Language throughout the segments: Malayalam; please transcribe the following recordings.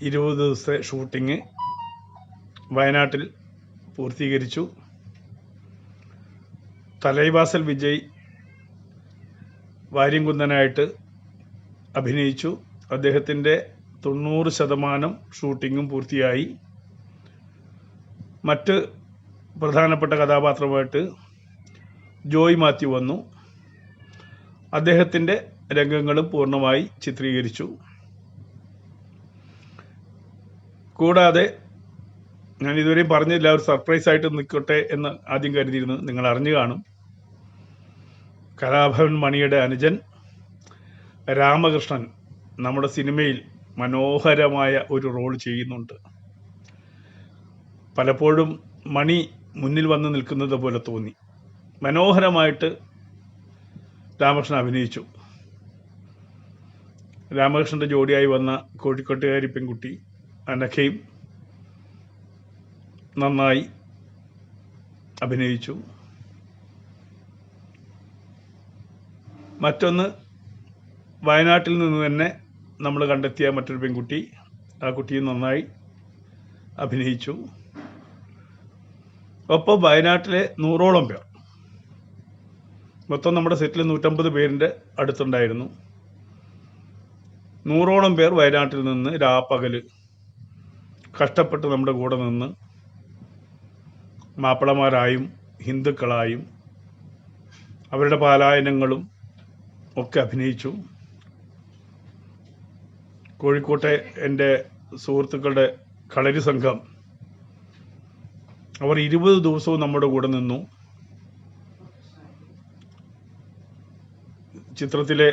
20 ദിവസത്തെ ഷൂട്ടിംഗ് വയനാട്ടിൽ പൂർത്തീകരിച്ചു. തലൈവാസൽ വിജയ് വാര്യംകുന്നനായിട്ട് അഭിനയിച്ചു. അദ്ദേഹത്തിൻ്റെ 90% ഷൂട്ടിങ്ങും പൂർത്തിയായി. മറ്റ് പ്രധാനപ്പെട്ട കഥാപാത്രമായിട്ട് ജോയ് മാത്യു വന്നു. അദ്ദേഹത്തിൻ്റെ രംഗങ്ങളും പൂർണ്ണമായി ചിത്രീകരിച്ചു. കൂടാതെ ഞാൻ ഇതുവരെയും പറഞ്ഞില്ല, ഒരു സർപ്രൈസ് ആയിട്ട് നിൽക്കട്ടെ എന്ന് ആദ്യം കരുതിയിരുന്നു. നിങ്ങൾ അറിഞ്ഞു കാണും. കലാഭവൻ മണിയുടെ അനുജൻ രാമകൃഷ്ണൻ നമ്മുടെ സിനിമയിൽ മനോഹരമായ ഒരു റോൾ ചെയ്യുന്നുണ്ട്. പലപ്പോഴും മണി മുന്നിൽ വന്ന് നിൽക്കുന്നത് പോലെ തോന്നി. മനോഹരമായിട്ട് രാമകൃഷ്ണൻ അഭിനയിച്ചു. രാമകൃഷ്ണൻ്റെ ജോഡിയായി വന്ന കോഴിക്കോട്ടുകാരി പെൺകുട്ടി അനഘയും നന്നായി അഭിനയിച്ചു. മറ്റൊന്ന്, വയനാട്ടിൽ നിന്ന് തന്നെ നമ്മൾ കണ്ടെത്തിയ മറ്റൊരു പെൺകുട്ടി, ആ കുട്ടിയും നന്നായി അഭിനയിച്ചു. ഒപ്പം വയനാട്ടിലെ 100ഓളം പേർ, മൊത്തം നമ്മുടെ സെറ്റിൽ 150 പേരിൻ്റെ അടുത്തുണ്ടായിരുന്നു. 100ഓളം പേർ വയനാട്ടിൽ നിന്ന് രാപ്പകല് കഷ്ടപ്പെട്ട് നമ്മുടെ കൂടെ നിന്ന് മാപ്പിളമാരായും ഹിന്ദുക്കളായും അവരുടെ പലായനങ്ങളും ഒക്കെ അഭിനയിച്ചു. കോഴിക്കോട്ടെ എൻ്റെ സുഹൃത്തുക്കളുടെ കളരി സംഘം അവർ 20 ദിവസവും നമ്മുടെ കൂടെ നിന്നു. ചിത്രത്തിലെ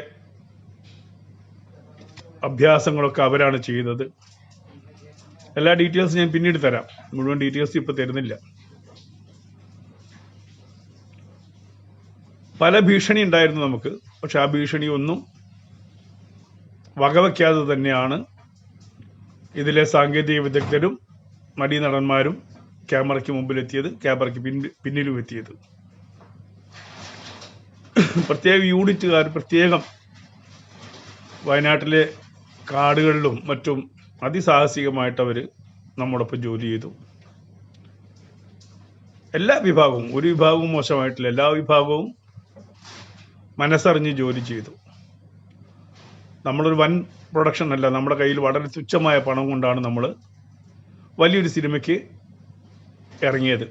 അഭ്യാസങ്ങളൊക്കെ അവരാണ് ചെയ്തത്. എല്ലാ ഡീറ്റെയിൽസും ഞാൻ പിന്നീട് തരാം. മുഴുവൻ ഡീറ്റെയിൽസ് ഇപ്പോൾ തരുന്നില്ല. പല ഭീഷണി ഉണ്ടായിരുന്നു നമുക്ക്. പക്ഷെ ആ ഭീഷണി ഒന്നും വകവയ്ക്കാതെ തന്നെയാണ് ഇതിലെ സാങ്കേതിക വിദഗ്ധരും നടീനടന്മാരും ക്യാമറയ്ക്ക് മുമ്പിലെത്തിയത്, ക്യാമറയ്ക്ക് പിന്നിലും എത്തിയത്. പ്രത്യേക യൂണിറ്റുകാർ പ്രത്യേകം വയനാട്ടിലെ കാടുകളിലും മറ്റും അതിസാഹസികമായിട്ട് അവർ നമ്മോടൊപ്പം ജോലി ചെയ്തു. എല്ലാ വിഭാഗവും, ഒരു വിഭാഗവും മോശമായിട്ടില്ല, എല്ലാ വിഭാഗവും മനസ്സറിഞ്ഞ് ജോലി ചെയ്തു. നമ്മളൊരു വൻ പ്രൊഡക്ഷൻ അല്ല. നമ്മുടെ കയ്യിൽ വളരെ തുച്ഛമായ പണം കൊണ്ടാണ് നമ്മൾ വലിയൊരു സിനിമയ്ക്ക് ഇറങ്ങിയത്.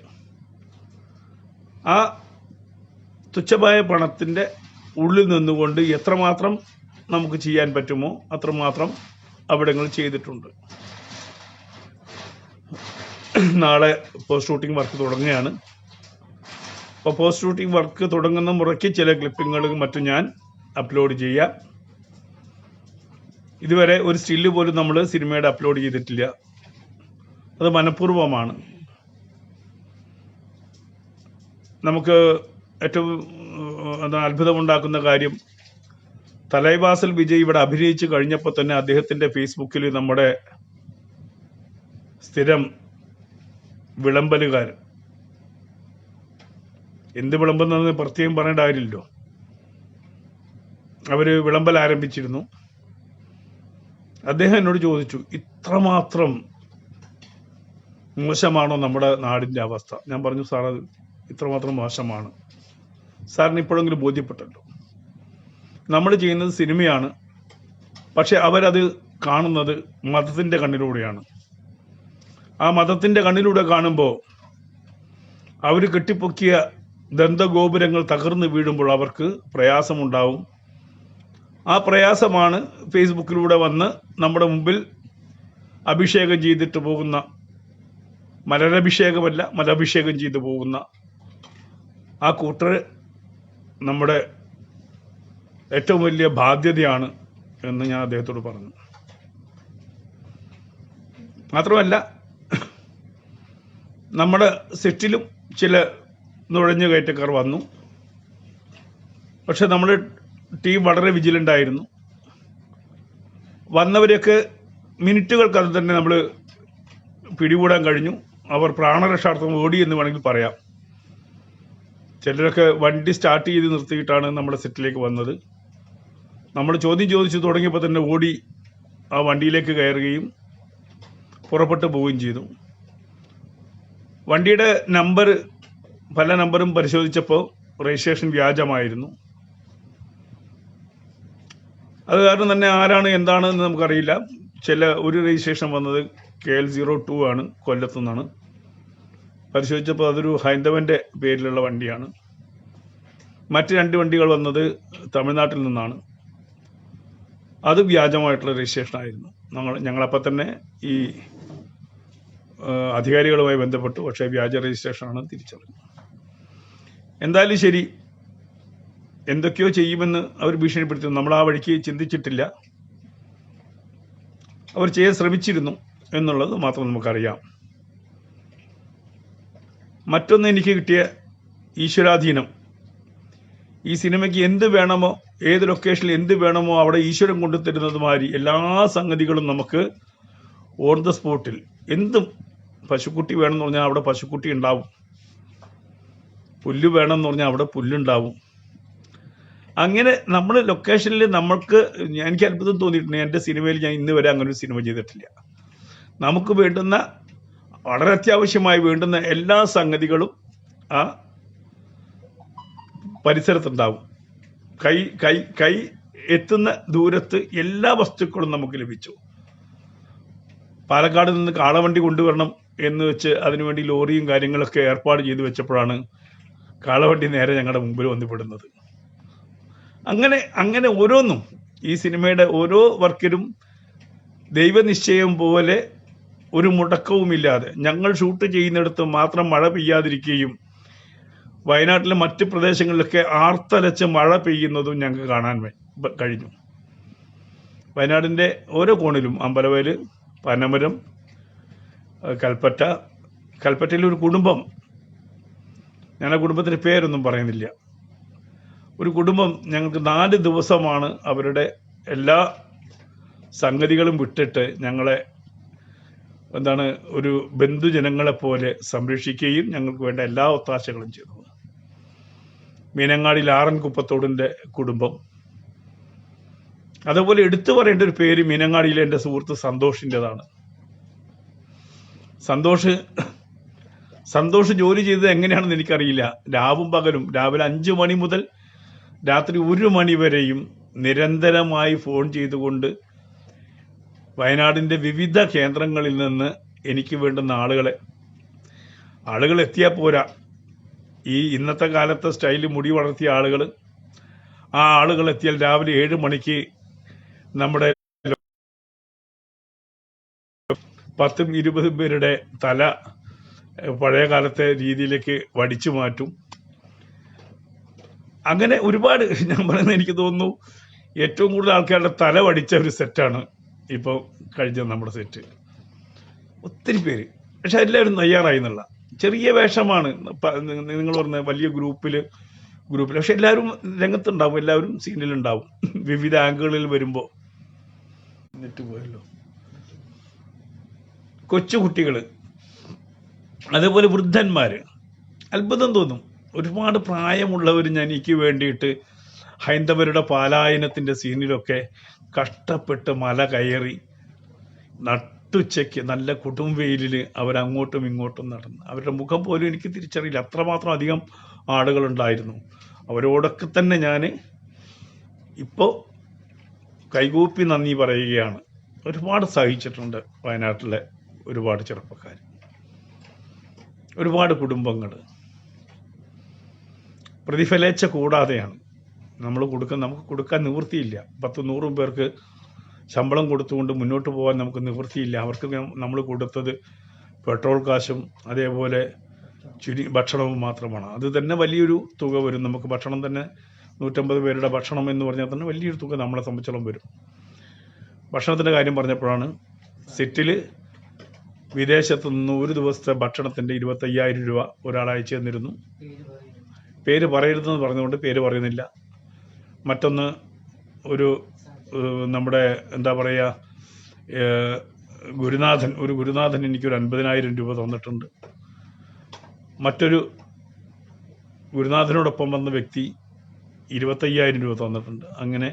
ആ തുച്ഛമായ പണത്തിൻ്റെ ഉള്ളിൽ നിന്നുകൊണ്ട് എത്രമാത്രം നമുക്ക് ചെയ്യാൻ പറ്റുമോ അത്രമാത്രം അവിടങ്ങൾ ചെയ്തിട്ടുണ്ട്. നാളെ പോസ്റ്റ് ഷൂട്ടിംഗ് വർക്ക് തുടങ്ങുകയാണ്. അപ്പോൾ പോസ്റ്റ് ഷൂട്ടിംഗ് വർക്ക് തുടങ്ങുന്ന മുറയ്ക്ക് ചില ക്ലിപ്പിങ്ങുകളും മറ്റും ഞാൻ അപ്ലോഡ് ചെയ്യാം. ഇതുവരെ ഒരു സ്റ്റില്ല് പോലും നമ്മൾ സിനിമയുടെ അപ്ലോഡ് ചെയ്തിട്ടില്ല. അത് മനഃപൂർവ്വമാണ്. നമുക്ക് ഏറ്റവും അത്ഭുതമുണ്ടാക്കുന്ന കാര്യം, തലൈവാസൽ വിജയ് ഇവിടെ അഭിനയിച്ച് കഴിഞ്ഞപ്പോൾ തന്നെ അദ്ദേഹത്തിൻ്റെ ഫേസ്ബുക്കിൽ നമ്മുടെ സ്ഥിരം വിളമ്പലുകാരൻ, എന്ത് വിളമ്പുന്നതെന്ന് പ്രത്യേകം പറയേണ്ട കാര്യമില്ലല്ലോ, അവർ വിളമ്പൽ ആരംഭിച്ചിരുന്നു. അദ്ദേഹം എന്നോട് ചോദിച്ചു, ഇത്രമാത്രം മോശമാണോ നമ്മുടെ നാടിൻ്റെ അവസ്ഥ? ഞാൻ പറഞ്ഞു, സാർ അത് ഇത്രമാത്രം മോശമാണ്. സാറിന് ഇപ്പോഴെങ്കിലും ബോധ്യപ്പെട്ടല്ലോ, നമ്മൾ ചെയ്യുന്നത് സിനിമയാണ്. പക്ഷെ അവരത് കാണുന്നത് മതത്തിൻ്റെ കണ്ണിലൂടെയാണ്. ആ മതത്തിൻ്റെ കണ്ണിലൂടെ കാണുമ്പോൾ അവർ കെട്ടിപ്പൊക്കിയ ദന്തഗോപുരങ്ങൾ തകർന്നു വീഴുമ്പോൾ അവർക്ക് പ്രയാസമുണ്ടാവും. ആ പ്രയാസമാണ് ഫേസ്ബുക്കിലൂടെ വന്ന് നമ്മുടെ മുമ്പിൽ അഭിഷേകം ചെയ്തിട്ട് പോകുന്ന, മലരഭിഷേകമല്ല മലഭിഷേകം ചെയ്തു പോകുന്ന ആ കൂട്ടർ നമ്മുടെ ഏറ്റവും വലിയ ബാധ്യതയാണ് എന്ന് ഞാൻ അദ്ദേഹത്തോട് പറഞ്ഞു. മാത്രമല്ല, നമ്മുടെ സെറ്റിലും ചില നുഴഞ്ഞു കയറ്റക്കാർ വന്നു. പക്ഷെ നമ്മുടെ ടീം വളരെ വിജിലൻ്റ് ആയിരുന്നു. വന്നവരെയൊക്കെ മിനിറ്റുകൾക്കത് തന്നെ നമ്മൾ പിടികൂടാൻ കഴിഞ്ഞു. അവർ പ്രാണരക്ഷാർത്ഥം ഓടി എന്ന് വേണമെങ്കിൽ പറയാം. ചിലരൊക്കെ വണ്ടി സ്റ്റാർട്ട് ചെയ്ത് നിർത്തിയിട്ടാണ് നമ്മുടെ സെറ്റിലേക്ക് വന്നത്. നമ്മൾ ചോദ്യം ചോദിച്ചു തുടങ്ങിയപ്പോൾ തന്നെ ഓടി ആ വണ്ടിയിലേക്ക് കയറുകയും പുറപ്പെട്ടു പോവുകയും ചെയ്തു. വണ്ടിയുടെ നമ്പർ, പല നമ്പറും പരിശോധിച്ചപ്പോൾ രജിസ്ട്രേഷൻ വ്യാജമായിരുന്നു. അത് കാരണം തന്നെ ആരാണ് എന്താണെന്ന് നമുക്കറിയില്ല. ഒരു രജിസ്ട്രേഷൻ വന്നത് KL02 ആണ്, കൊല്ലത്തു നിന്നാണ്. പരിശോധിച്ചപ്പോൾ അതൊരു ഹൈന്ദവന്റെ പേരിലുള്ള വണ്ടിയാണ്. മറ്റ് 2 വണ്ടികൾ വന്നത് തമിഴ്നാട്ടിൽ നിന്നാണ്. അത് വ്യാജമായിട്ടുള്ള രജിസ്ട്രേഷൻ ആയിരുന്നു. ഞങ്ങളപ്പോൾ തന്നെ ഈ അധികാരികളുമായി ബന്ധപ്പെട്ടു. പക്ഷേ വ്യാജ രജിസ്ട്രേഷനാണ് തിരിച്ചറിഞ്ഞത്. എന്തായാലും ശരി, എന്തൊക്കെയോ ചെയ്യുമെന്ന് അവർ ഭീഷണിപ്പെടുത്തി. നമ്മൾ ആ വഴിക്ക് ചിന്തിച്ചിട്ടില്ല. അവർ ചെയ്യാൻ ശ്രമിച്ചിരുന്നു എന്നുള്ളത് മാത്രം നമുക്കറിയാം. മറ്റൊന്ന് എനിക്ക് കിട്ടിയ ഈശ്വരാധീനം. ഈ സിനിമയ്ക്ക് എന്ത് വേണമോ, ഏത് ലൊക്കേഷനിൽ എന്ത് വേണമോ അവിടെ ഈശ്വരൻ കൊണ്ടുതരുന്നത് മാതിരി എല്ലാ സംഗതികളും നമുക്ക് ഓൺ ദ സ്പോട്ടിൽ. എന്തും, പശുക്കുട്ടി വേണമെന്ന് പറഞ്ഞാൽ അവിടെ പശുക്കുട്ടി ഉണ്ടാവും, പുല്ല് വേണമെന്ന് പറഞ്ഞാൽ അവിടെ പുല്ലുണ്ടാവും. അങ്ങനെ നമ്മൾ ലൊക്കേഷനിൽ എനിക്ക് അത്ഭുതം തോന്നിയിട്ടുണ്ട്. എൻ്റെ സിനിമയിൽ ഞാൻ ഇന്ന് വരെ അങ്ങനെ ഒരു സിനിമ ചെയ്തിട്ടില്ല. നമുക്ക് വേണ്ടുന്ന, വളരെ അത്യാവശ്യമായി വേണ്ടുന്ന എല്ലാ സംഗതികളും ആ പരിസരത്തുണ്ടാവും. കൈ എത്തുന്ന ദൂരത്ത് എല്ലാ വസ്തുക്കളും നമുക്ക് ലഭിച്ചു. പാലക്കാട് നിന്ന് കാളവണ്ടി കൊണ്ടുവരണം എന്ന് വെച്ച് അതിനുവേണ്ടി ലോറിയും കാര്യങ്ങളൊക്കെ ഏർപ്പാട് ചെയ്തു വെച്ചപ്പോഴാണ് കാളവണ്ടി നേരെ ഞങ്ങളുടെ മുമ്പിൽ വന്നുപെടുന്നത്. അങ്ങനെ ഓരോന്നും, ഈ സിനിമയുടെ ഓരോ വർക്കിലും ദൈവനിശ്ചയം പോലെ ഒരു മുടക്കവുമില്ലാതെ, ഞങ്ങൾ ഷൂട്ട് ചെയ്യുന്നിടത്ത് മാത്രം മഴ പെയ്യാതിരിക്കുകയും വയനാട്ടിലെ മറ്റ് പ്രദേശങ്ങളിലൊക്കെ ആർത്തലച്ച് മഴ പെയ്യുന്നതും ഞങ്ങൾക്ക് കാണാൻ കഴിഞ്ഞു. വയനാടിൻ്റെ ഓരോ കോണിലും, അമ്പലവയൽ, പനമരം, കൽപ്പറ്റയിലെ ഒരു കുടുംബം, ഞാൻ ആ കുടുംബത്തിൻ്റെ പേരൊന്നും പറയുന്നില്ല, ഒരു കുടുംബം ഞങ്ങൾക്ക് 4 ദിവസമാണ് അവരുടെ എല്ലാ സംഗതികളും വിട്ടിട്ട് ഞങ്ങളെ ഒരു ബന്ധുജനങ്ങളെപ്പോലെ സംരക്ഷിക്കുകയും ഞങ്ങൾക്ക് വേണ്ട എല്ലാ ഒത്താശകളും ചെയ്തത്. മീനങ്ങാടിയിൽ ആറൻ കുപ്പത്തോടിൻ്റെ കുടുംബം. അതുപോലെ എടുത്തു പറയേണ്ട ഒരു പേര് മീനങ്ങാടിയിലെ എൻ്റെ സുഹൃത്ത് സന്തോഷിൻ്റെതാണ്. സന്തോഷ് ജോലി ചെയ്തത് എങ്ങനെയാണെന്ന് എനിക്കറിയില്ല. രാവും പകലും, രാവിലെ 5 മണി മുതൽ രാത്രി 1 മണി വരെയും നിരന്തരമായി ഫോൺ ചെയ്തുകൊണ്ട് വയനാടിൻ്റെ വിവിധ കേന്ദ്രങ്ങളിൽ നിന്ന് എനിക്ക് വേണ്ടുന്ന ആളുകൾ എത്തിയാൽ പോരാ. ഈ ഇന്നത്തെ കാലത്തെ സ്റ്റൈലിൽ മുടി വളർത്തിയ ആ ആളുകൾ എത്തിയാൽ രാവിലെ 7 മണിക്ക് നമ്മുടെ 10-20 പേരുടെ തല പഴയ കാലത്തെ രീതിയിലേക്ക് വടിച്ചു മാറ്റും. അങ്ങനെ ഒരുപാട്, ഞാൻ പറയുന്നത്, എനിക്ക് തോന്നുന്നു ഏറ്റവും കൂടുതൽ ആൾക്കാരുടെ തല വടിച്ച ഒരു സെറ്റാണ് ഇപ്പോൾ കഴിഞ്ഞ നമ്മുടെ സെറ്റ്. ഒത്തിരി പേര്, പക്ഷെ എല്ലാവരും തയ്യാറായി എന്നുള്ള. ചെറിയ വേഷമാണ് നിങ്ങൾ പറഞ്ഞ വലിയ ഗ്രൂപ്പിൽ, പക്ഷെ എല്ലാവരും രംഗത്തുണ്ടാവും, എല്ലാവരും സീനിലുണ്ടാവും, വിവിധ ആംഗിളുകളിൽ വരുമ്പോൾ. എന്നിട്ട് പോയല്ലോ കൊച്ചുകുട്ടികൾ, അതേപോലെ വൃദ്ധന്മാര്. അത്ഭുതം തോന്നും. ഒരുപാട് പ്രായമുള്ളവർ എനിക്ക് വേണ്ടിയിട്ട് ഹൈന്ദവരുടെ പാലായനത്തിൻ്റെ സീനിലൊക്കെ കഷ്ടപ്പെട്ട് മല കയറി നട്ടുച്ചയ്ക്ക് നല്ല കൊടും വെയിലിൽ അവരങ്ങോട്ടും ഇങ്ങോട്ടും നടന്ന്, അവരുടെ മുഖം പോലും എനിക്ക് തിരിച്ചറിയില്ല, അത്രമാത്രം അധികം ആളുകളുണ്ടായിരുന്നു. അവരോടൊക്കെ തന്നെ ഞാൻ ഇപ്പോൾ കൈകൂപ്പി നന്ദി പറയുകയാണ്. ഒരുപാട് സഹിച്ചിട്ടുണ്ട് വയനാട്ടിലെ ഒരുപാട് ചെറുപ്പക്കാർ, ഒരുപാട് കുടുംബങ്ങൾ. പ്രതിഫലേച്ഛ കൂടാതെയാണ് നമുക്ക് കൊടുക്കാൻ നിവൃത്തിയില്ല. 10-100 പേർക്ക് ശമ്പളം കൊടുത്തുകൊണ്ട് മുന്നോട്ട് പോകാൻ നമുക്ക് നിവൃത്തിയില്ല. അവർക്ക് നമ്മൾ കൊടുത്തത് പെട്രോൾ കാശും അതേപോലെ ഭക്ഷണവും മാത്രമാണ്. അത് തന്നെ വലിയൊരു തുക വരും. നമുക്ക് ഭക്ഷണം തന്നെ 150 പേരുടെ ഭക്ഷണം എന്ന് പറഞ്ഞാൽ തന്നെ വലിയൊരു തുക നമ്മളെ സംബന്ധിച്ചോളം വരും. ഭക്ഷണത്തിൻ്റെ കാര്യം പറഞ്ഞപ്പോഴാണ്, സെറ്റിൽ വിദേശത്ത് നിന്ന് ഒരു ദിവസത്തെ ഭക്ഷണത്തിൻ്റെ 25,000 രൂപ ഒരാൾ അയച്ചു തന്നിരുന്നു. പേര് പറയരുതെന്ന് പറഞ്ഞുകൊണ്ട് പേര് പറയുന്നില്ല. മറ്റൊന്ന്, നമ്മുടെ എന്താ പറയുക, ഗുരുനാഥൻ എനിക്കൊരു 50,000 രൂപ തന്നിട്ടുണ്ട്. മറ്റൊരു ഗുരുനാഥനോടൊപ്പം വന്ന വ്യക്തി 25,000 രൂപ തന്നിട്ടുണ്ട്. അങ്ങനെ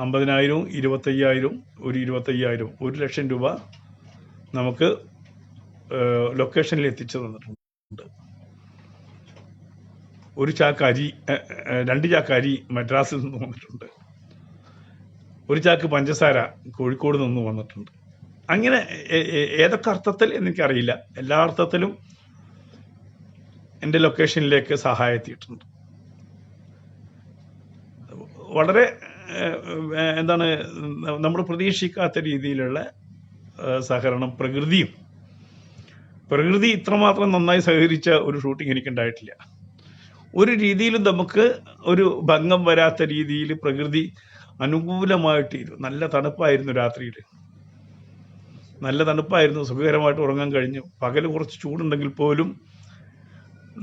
50,000, 25,000, ഒരു 25,000, 1 ലക്ഷം രൂപ നമുക്ക് ലൊക്കേഷനിൽ എത്തിച്ചു തന്നിട്ടുണ്ട്. ഒരു ചാക്ക് അരി, 2 ചാക്ക് അരി മദ്രാസിൽ നിന്ന് വന്നിട്ടുണ്ട്. ഒരു ചാക്ക് പഞ്ചസാര കോഴിക്കോട് നിന്ന് വന്നിട്ടുണ്ട്. അങ്ങനെ ഏതൊക്കെ അർത്ഥത്തിൽ എനിക്കറിയില്ല, എല്ലാ അർത്ഥത്തിലും എൻ്റെ ലൊക്കേഷനിലേക്ക് സഹായം എത്തിയിട്ടുണ്ട്. വളരെ എന്താണ്, നമ്മൾ പ്രതീക്ഷിക്കാത്ത രീതിയിലുള്ള സഹകരണം. പ്രകൃതി ഇത്രമാത്രം നന്നായി സഹകരിച്ച ഒരു ഷൂട്ടിംഗ് എനിക്കുണ്ടായിട്ടില്ല. ഒരു രീതിയിലും നമുക്ക് ഒരു ഭംഗം വരാത്ത രീതിയിൽ പ്രകൃതി അനുകൂലമായിട്ടിരുന്നു. നല്ല തണുപ്പായിരുന്നു, രാത്രിയിൽ നല്ല തണുപ്പായിരുന്നു, സുഖകരമായിട്ട് ഉറങ്ങാൻ കഴിഞ്ഞു. പകല് കുറച്ച് ചൂടുണ്ടെങ്കിൽ പോലും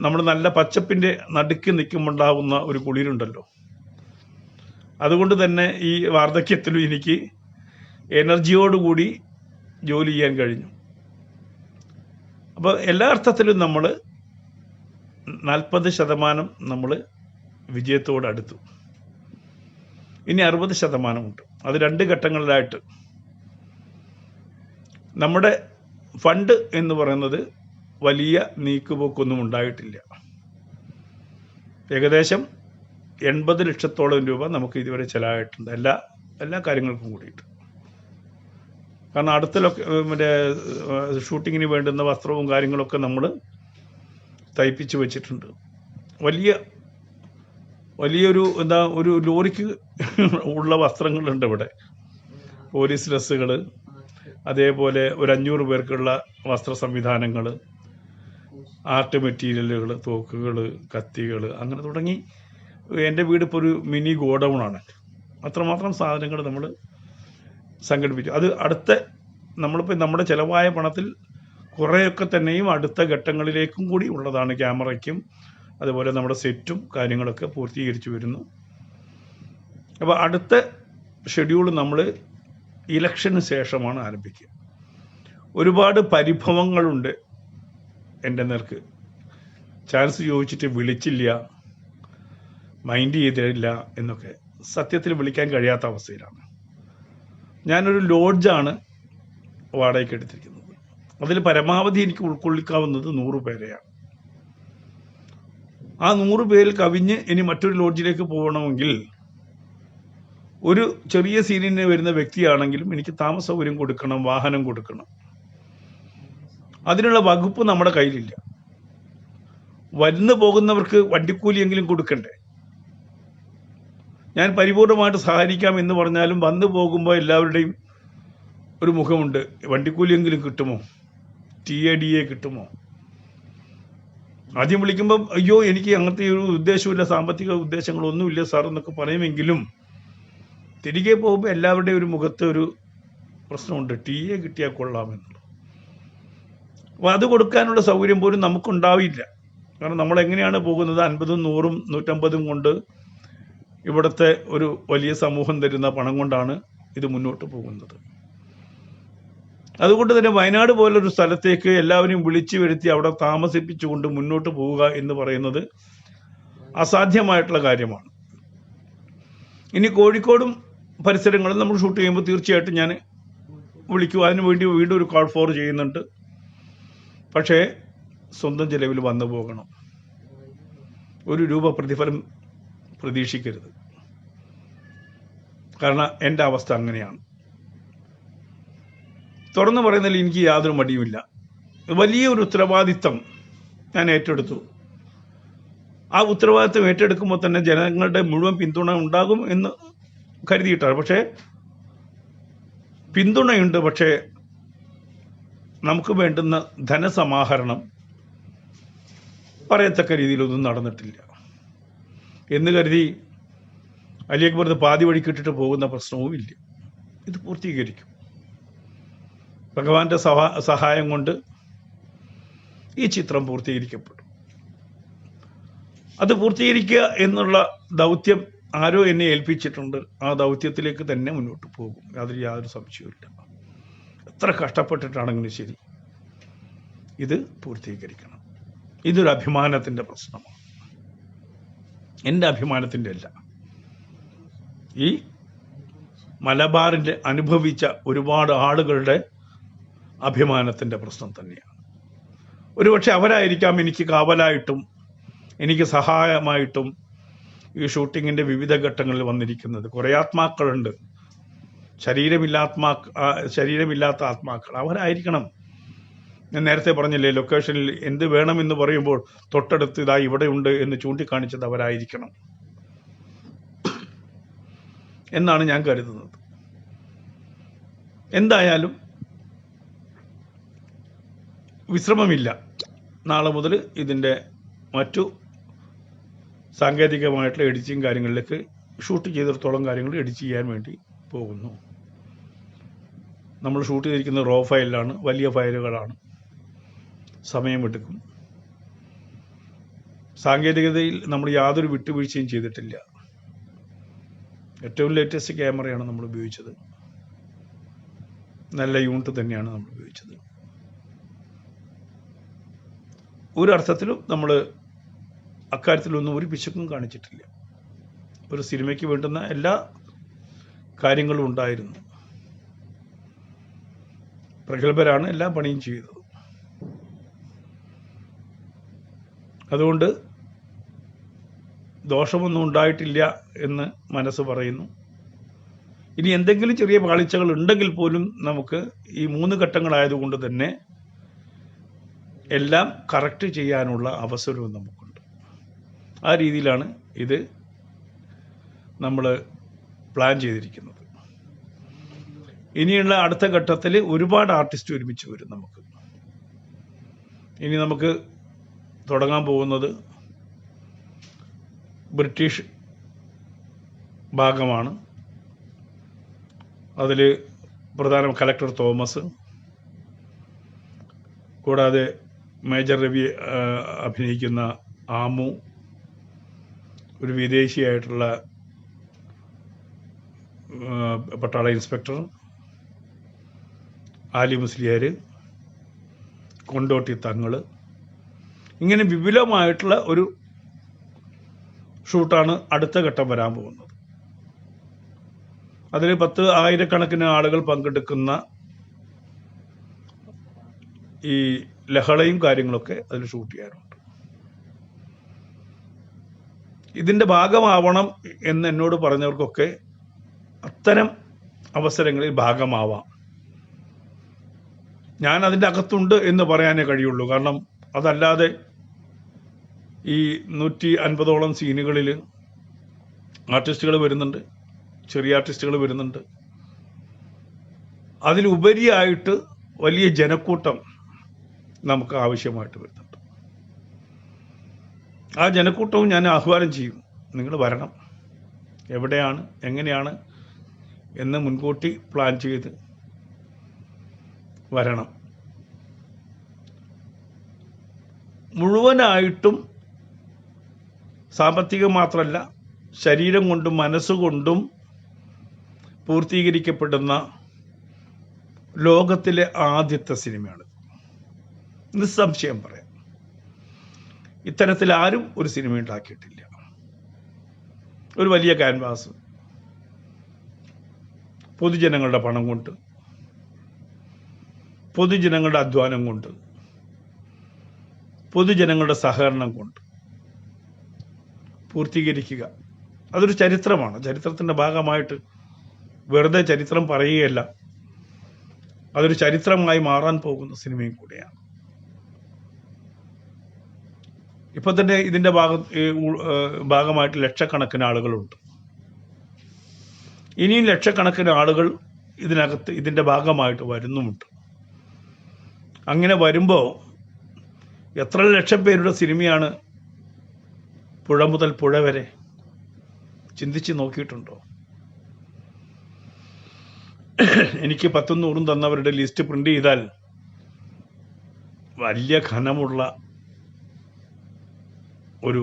നമ്മൾ നല്ല പച്ചപ്പിൻ്റെ നടുക്ക് നിൽക്കുമ്പോണ്ടാവുന്ന ഒരു കുളിരുണ്ടല്ലോ, അതുകൊണ്ട് തന്നെ ഈ വാർദ്ധക്യത്തിലും എനിക്ക് എനർജിയോടുകൂടി ജോലി ചെയ്യാൻ കഴിഞ്ഞു. അപ്പോൾ എല്ലാ അർത്ഥത്തിലും നമ്മൾ 40% നമ്മൾ വിജയത്തോട് അടുത്തു. ഇനി 60% അത് 2 ഘട്ടങ്ങളിലായിട്ട്. നമ്മുടെ ഫണ്ട് എന്ന് പറയുന്നത് വലിയ നീക്കുപോക്കൊന്നും ഉണ്ടായിട്ടില്ല. ഏകദേശം 80 ലക്ഷത്തോളം രൂപ നമുക്ക് ഇതുവരെ ചിലവായിട്ടുണ്ട്, എല്ലാ കാര്യങ്ങൾക്കും കൂടിയിട്ട്. കാരണം അടുത്ത മറ്റേ ഷൂട്ടിങ്ങിന് വേണ്ടുന്ന വസ്ത്രവും കാര്യങ്ങളൊക്കെ നമ്മൾ തയ്പ്പിച്ച് വെച്ചിട്ടുണ്ട്. വലിയൊരു ഒരു ലോറിക്ക് ഉള്ള വസ്ത്രങ്ങളുണ്ട് ഇവിടെ. പോലീസ് ഡ്രസ്സുകൾ, അതേപോലെ ഒരു 500 പേർക്കുള്ള വസ്ത്ര സംവിധാനങ്ങൾ, ആർട്ട് മെറ്റീരിയലുകൾ, തോക്കുകൾ, കത്തികൾ, അങ്ങനെ തുടങ്ങി. എൻ്റെ വീട് ഇപ്പോൾ ഒരു മിനി ഗോഡൗണാണ്. അത്രമാത്രം സാധനങ്ങൾ നമ്മൾ സംഘടിപ്പിച്ചു. അത് നമ്മളിപ്പോൾ നമ്മുടെ ചിലവായ പണത്തിൽ കുറേയൊക്കെ തന്നെയും അടുത്ത ഘട്ടങ്ങളിലേക്കും കൂടി ഉള്ളതാണ്. ക്യാമറയ്ക്കും അതുപോലെ നമ്മുടെ സെറ്റും കാര്യങ്ങളൊക്കെ പൂർത്തീകരിച്ചു വരുന്നു. അപ്പോൾ അടുത്ത ഷെഡ്യൂൾ നമ്മൾ ഇലക്ഷന് ശേഷമാണ് ആരംഭിക്കുക. ഒരുപാട് പരിഭവങ്ങളുണ്ട് എൻ്റെ നേർക്ക്. ചാൻസ് ചോദിച്ചിട്ട് വിളിച്ചില്ല, മൈൻഡ് ചെയ്തില്ല എന്നൊക്കെ. സത്യത്തിൽ വിളിക്കാൻ കഴിയാത്ത അവസ്ഥയിലാണ്. ഞാനൊരു ലോഡ്ജാണ് വാടകയ്ക്ക് എടുത്തിരിക്കുന്നത്. അതിൽ പരമാവധി എനിക്ക് ഉൾക്കൊള്ളിക്കാവുന്നത് 100 പേരെയാണ്. ആ 100 പേരിൽ കവിഞ്ഞ് ഇനി മറ്റൊരു ലോഡ്ജിലേക്ക് പോകണമെങ്കിൽ, ഒരു ചെറിയ സീനിന് വരുന്ന വ്യക്തിയാണെങ്കിലും എനിക്ക് താമസ സൗകര്യം കൊടുക്കണം, വാഹനം കൊടുക്കണം. അതിനുള്ള വകുപ്പ് നമ്മുടെ കയ്യിലില്ല. വന്നു പോകുന്നവർക്ക് വണ്ടിക്കൂലിയെങ്കിലും കൊടുക്കണ്ടേ? ഞാൻ പരിപൂർണമായിട്ട് സഹായിക്കാം എന്ന് പറഞ്ഞാലും വന്നു പോകുമ്പോൾ എല്ലാവരുടെയും ഒരു മുഖമുണ്ട്. വണ്ടിക്കൂലിയെങ്കിലും കിട്ടുമോ, TADA കിട്ടുമോ? ആദ്യം വിളിക്കുമ്പം അയ്യോ എനിക്ക് അങ്ങനത്തെ ഒരു ഉദ്ദേശമില്ല, സാമ്പത്തിക ഉദ്ദേശങ്ങളൊന്നുമില്ല സാർ എന്നൊക്കെ പറയുമെങ്കിലും തിരികെ പോകുമ്പോൾ എല്ലാവരുടെയും ഒരു മുഖത്ത് ഒരു പ്രശ്നമുണ്ട്, TA കിട്ടിയാൽ കൊള്ളാമെന്നുള്ളത്. അപ്പോൾ അത് കൊടുക്കാനുള്ള സൗകര്യം പോലും നമുക്കുണ്ടാവില്ല. കാരണം നമ്മളെങ്ങനെയാണ് പോകുന്നത്? 50ഉം 100ഉം 150ഉം കൊണ്ട് ഇവിടുത്തെ ഒരു വലിയ സമൂഹം തരുന്ന പണം കൊണ്ടാണ് ഇത് മുന്നോട്ട് പോകുന്നത്. അതുകൊണ്ട് തന്നെ വയനാട് പോലൊരു സ്ഥലത്തേക്ക് എല്ലാവരെയും വിളിച്ചു വരുത്തി അവിടെ താമസിപ്പിച്ചുകൊണ്ട് മുന്നോട്ട് പോവുക എന്ന് പറയുന്നത് അസാധ്യമായിട്ടുള്ള കാര്യമാണ്. ഇനി കോഴിക്കോടും പരിസരങ്ങളും നമ്മൾ ഷൂട്ട് ചെയ്യുമ്പോൾ തീർച്ചയായിട്ടും ഞാൻ വിളിക്കും. അതിനുവേണ്ടി വീണ്ടും ഒരു കോൾ ഫോർ ചെയ്യുന്നുണ്ട്. പക്ഷേ സ്വന്തം ചിലവിൽ വന്നു പോകണം. 1 രൂപ പ്രതിഫലം പ്രതീക്ഷിക്കരുത്. കാരണം എൻ്റെ അവസ്ഥ അങ്ങനെയാണ്. തുറന്നു പറയുന്നതിൽ എനിക്ക് യാതൊരു മടിയുമില്ല. വലിയൊരു ഉത്തരവാദിത്തം ഞാൻ ഏറ്റെടുത്തു. ആ ഉത്തരവാദിത്തം ഏറ്റെടുക്കുമ്പോൾ തന്നെ ജനങ്ങളുടെ മുഴുവൻ പിന്തുണ ഉണ്ടാകും എന്ന് കരുതിയിട്ടാണ്. പക്ഷേ പിന്തുണയുണ്ട്, പക്ഷേ നമുക്ക് വേണ്ടുന്ന ധനസമാഹരണം പറയത്തക്ക രീതിയിലൊന്നും നടന്നിട്ടില്ല എന്ന് കരുതി അലി അക്ബർ പാതി വഴിക്കിട്ടിട്ട് പോകുന്ന പ്രശ്നവുമില്ല. ഇത് പൂർത്തീകരിക്കും. ഭഗവാന്റെ സഹായം കൊണ്ട് ഈ ചിത്രം പൂർത്തീകരിക്കപ്പെടും. അത് പൂർത്തീകരിക്കുക എന്നുള്ള ദൗത്യം ആരോ എന്നെ ഏൽപ്പിച്ചിട്ടുണ്ട്. ആ ദൗത്യത്തിലേക്ക് തന്നെ മുന്നോട്ട് പോകും, അതിൽ യാതൊരു സംശയവുമില്ല. എത്ര കഷ്ടപ്പെട്ടിട്ടാണെങ്കിലും ശരി ഇത് പൂർത്തീകരിക്കണം. ഇതൊരു അഭിമാനത്തിൻ്റെ പ്രശ്നമാണ്, എൻ്റെ അഭിമാനത്തിൻ്റെ അല്ല. ഈ മലബാറിൻ്റെ അനുഭവിച്ച ഒരുപാട് ആളുകളുടെ അഭിമാനത്തിൻ്റെ പ്രശ്നം തന്നെയാണ്. ഒരുപക്ഷെ അവരായിരിക്കാം എനിക്ക് കാവലായിട്ടും എനിക്ക് സഹായമായിട്ടും ഈ ഷൂട്ടിങ്ങിൻ്റെ വിവിധ ഘട്ടങ്ങളിൽ വന്നിരിക്കുന്നത്. കുറേ ആത്മാക്കളുണ്ട്, ശരീരമില്ലാത്ത ആത്മാക്കൾ. അവരായിരിക്കണം. ഞാൻ നേരത്തെ പറഞ്ഞില്ലേ, ലൊക്കേഷനിൽ എന്ത് വേണമെന്ന് പറയുമ്പോൾ തൊട്ടടുത്ത് ഇതാ ഇവിടെ ഉണ്ട് എന്ന് ചൂണ്ടിക്കാണിച്ചത് അവരായിരിക്കണം എന്നാണ് ഞാൻ കരുതുന്നത്. എന്തായാലും വിശ്രമമില്ല. നാളെ മുതൽ ഇതിൻ്റെ മറ്റു സാങ്കേതികമായിട്ടുള്ള എഡിറ്റിംഗ് കാര്യങ്ങളിലേക്ക്, ഷൂട്ട് ചെയ്തിടത്തോളം കാര്യങ്ങൾ എഡിറ്റ് ചെയ്യാൻ വേണ്ടി പോകുന്നു. നമ്മൾ ഷൂട്ട് ചെയ്തിരിക്കുന്നത് റോ ഫയലിലാണ്, വലിയ ഫയലുകളാണ്, സമയമെടുക്കും. സാങ്കേതികതയിൽ നമ്മൾ യാതൊരു വിട്ടുവീഴ്ചയും ചെയ്തിട്ടില്ല. ഏറ്റവും ലേറ്റസ്റ്റ് ക്യാമറയാണ് നമ്മൾ ഉപയോഗിച്ചത്, നല്ല യൂണിറ്റ് തന്നെയാണ് നമ്മൾ ഉപയോഗിച്ചത്. ഒരർത്ഥത്തിലും നമ്മൾ അക്കാര്യത്തിലൊന്നും ഒരു പിശുക്കും കാണിച്ചിട്ടില്ല. ഒരു സിനിമയ്ക്ക് വേണ്ടുന്ന എല്ലാ കാര്യങ്ങളും ഉണ്ടായിരുന്നു. പ്രഗത്ഭരാണ് എല്ലാ പണിയും ചെയ്തത്. അതുകൊണ്ട് ദോഷമൊന്നും ഉണ്ടായിട്ടില്ല എന്ന് മനസ്സ് പറയുന്നു. ഇനി എന്തെങ്കിലും ചെറിയ പാളിച്ചകൾ ഉണ്ടെങ്കിൽ പോലും നമുക്ക് ഈ 3 ഘട്ടങ്ങളായതുകൊണ്ട് തന്നെ എല്ലാം കറക്റ്റ് ചെയ്യാനുള്ള അവസരവും നമുക്കുണ്ട്. ആ രീതിയിലാണ് ഇത് നമ്മൾ പ്ലാൻ ചെയ്തിരിക്കുന്നത്. ഇനിയുള്ള അടുത്ത ഘട്ടത്തിൽ ഒരുപാട് ആർട്ടിസ്റ്റ് ഒരുമിച്ച് വരും. നമുക്ക് തുടങ്ങാൻ പോകുന്നത് ബ്രിട്ടീഷ് ഭാഗമാണ്. അതിൽ പ്രധാന കളക്ടർ തോമസ്, കൂടാതെ മേജർ രവി അഭിനയിക്കുന്ന ആമു, ഒരു വിദേശിയായിട്ടുള്ള പട്ടാള ഇൻസ്പെക്ടർ, ആലി മുസ്ലിയാർ, കൊണ്ടോട്ടി തങ്ങൾ, ഇങ്ങനെ വിപുലമായിട്ടുള്ള ഒരു ഷൂട്ടാണ് അടുത്ത ഘട്ടം വരാൻ പോകുന്നത്. അതിൽ 10,000 ആളുകൾ പങ്കെടുക്കുന്ന ഈ ലഹളയും കാര്യങ്ങളൊക്കെ അതിൽ ഷൂട്ട് ചെയ്യാറുണ്ട്. ഇതിൻ്റെ ഭാഗമാവണം എന്ന് എന്നോട് പറഞ്ഞവർക്കൊക്കെ അത്തരം അവസരങ്ങളിൽ ഭാഗമാവാം. ഞാൻ അതിൻ്റെ അകത്തുണ്ട് എന്ന് പറയാനേ കഴിയുള്ളൂ. കാരണം അതല്ലാതെ ഈ 150ഓളം സീനുകളിൽ ആർട്ടിസ്റ്റുകൾ വരുന്നുണ്ട്, ചെറിയ ആർട്ടിസ്റ്റുകൾ വരുന്നുണ്ട്. അതിലുപരിയായിട്ട് വലിയ ജനക്കൂട്ടം നമുക്ക് ആവശ്യമായിട്ട് വരുന്നുണ്ട്. ആ ജനക്കൂട്ടവും ഞാൻ ആഹ്വാനം ചെയ്യും, നിങ്ങൾ വരണം. എവിടെയാണ്, എങ്ങനെയാണ് എന്ന് മുൻകൂട്ടി പ്ലാൻ ചെയ്ത് വരണം. മുഴുവനായിട്ടും സാമ്പത്തികം മാത്രമല്ല, ശരീരം കൊണ്ടും മനസ്സുകൊണ്ടും പൂർത്തീകരിക്കപ്പെടുന്ന ലോകത്തിലെ ആദ്യത്തെ സിനിമയാണ്. നിസ്സംശയം പറയാം, ഇത്തരത്തിൽ ആരും ഒരു സിനിമ ഉണ്ടാക്കിയിട്ടില്ല. ഒരു വലിയ ക്യാൻവാസ്, പൊതുജനങ്ങളുടെ പണം കൊണ്ട്, പൊതുജനങ്ങളുടെ അധ്വാനം കൊണ്ട്, പൊതുജനങ്ങളുടെ സഹകരണം കൊണ്ട് പൂർത്തീകരിക്കുക. അതൊരു ചരിത്രമാണ്. ചരിത്രത്തിൻ്റെ ഭാഗമായിട്ട് വെറുതെ ചരിത്രം പറയുകയല്ല, അതൊരു ചരിത്രമായി മാറാൻ പോകുന്ന സിനിമയും കൂടിയാണ്. ഇപ്പൊ തന്നെ ഇതിൻ്റെ ഭാഗമായിട്ട് ലക്ഷക്കണക്കിന് ആളുകളുണ്ട്. ഇനിയും ലക്ഷക്കണക്കിന് ആളുകൾ ഇതിനകത്ത് ഇതിൻ്റെ ഭാഗമായിട്ട് വരുന്നുമുണ്ട്. അങ്ങനെ വരുമ്പോൾ എത്ര ലക്ഷം പേരുടെ സിനിമയാണ് പുഴ മുതൽ പുഴ വരെ? ചിന്തിച്ച് നോക്കിയിട്ടുണ്ടോ? എനിക്ക് 10ഉം 100ഉം തന്നവരുടെ ലിസ്റ്റ് പ്രിന്റ് ചെയ്താൽ വലിയ ഘനമുള്ള ഒരു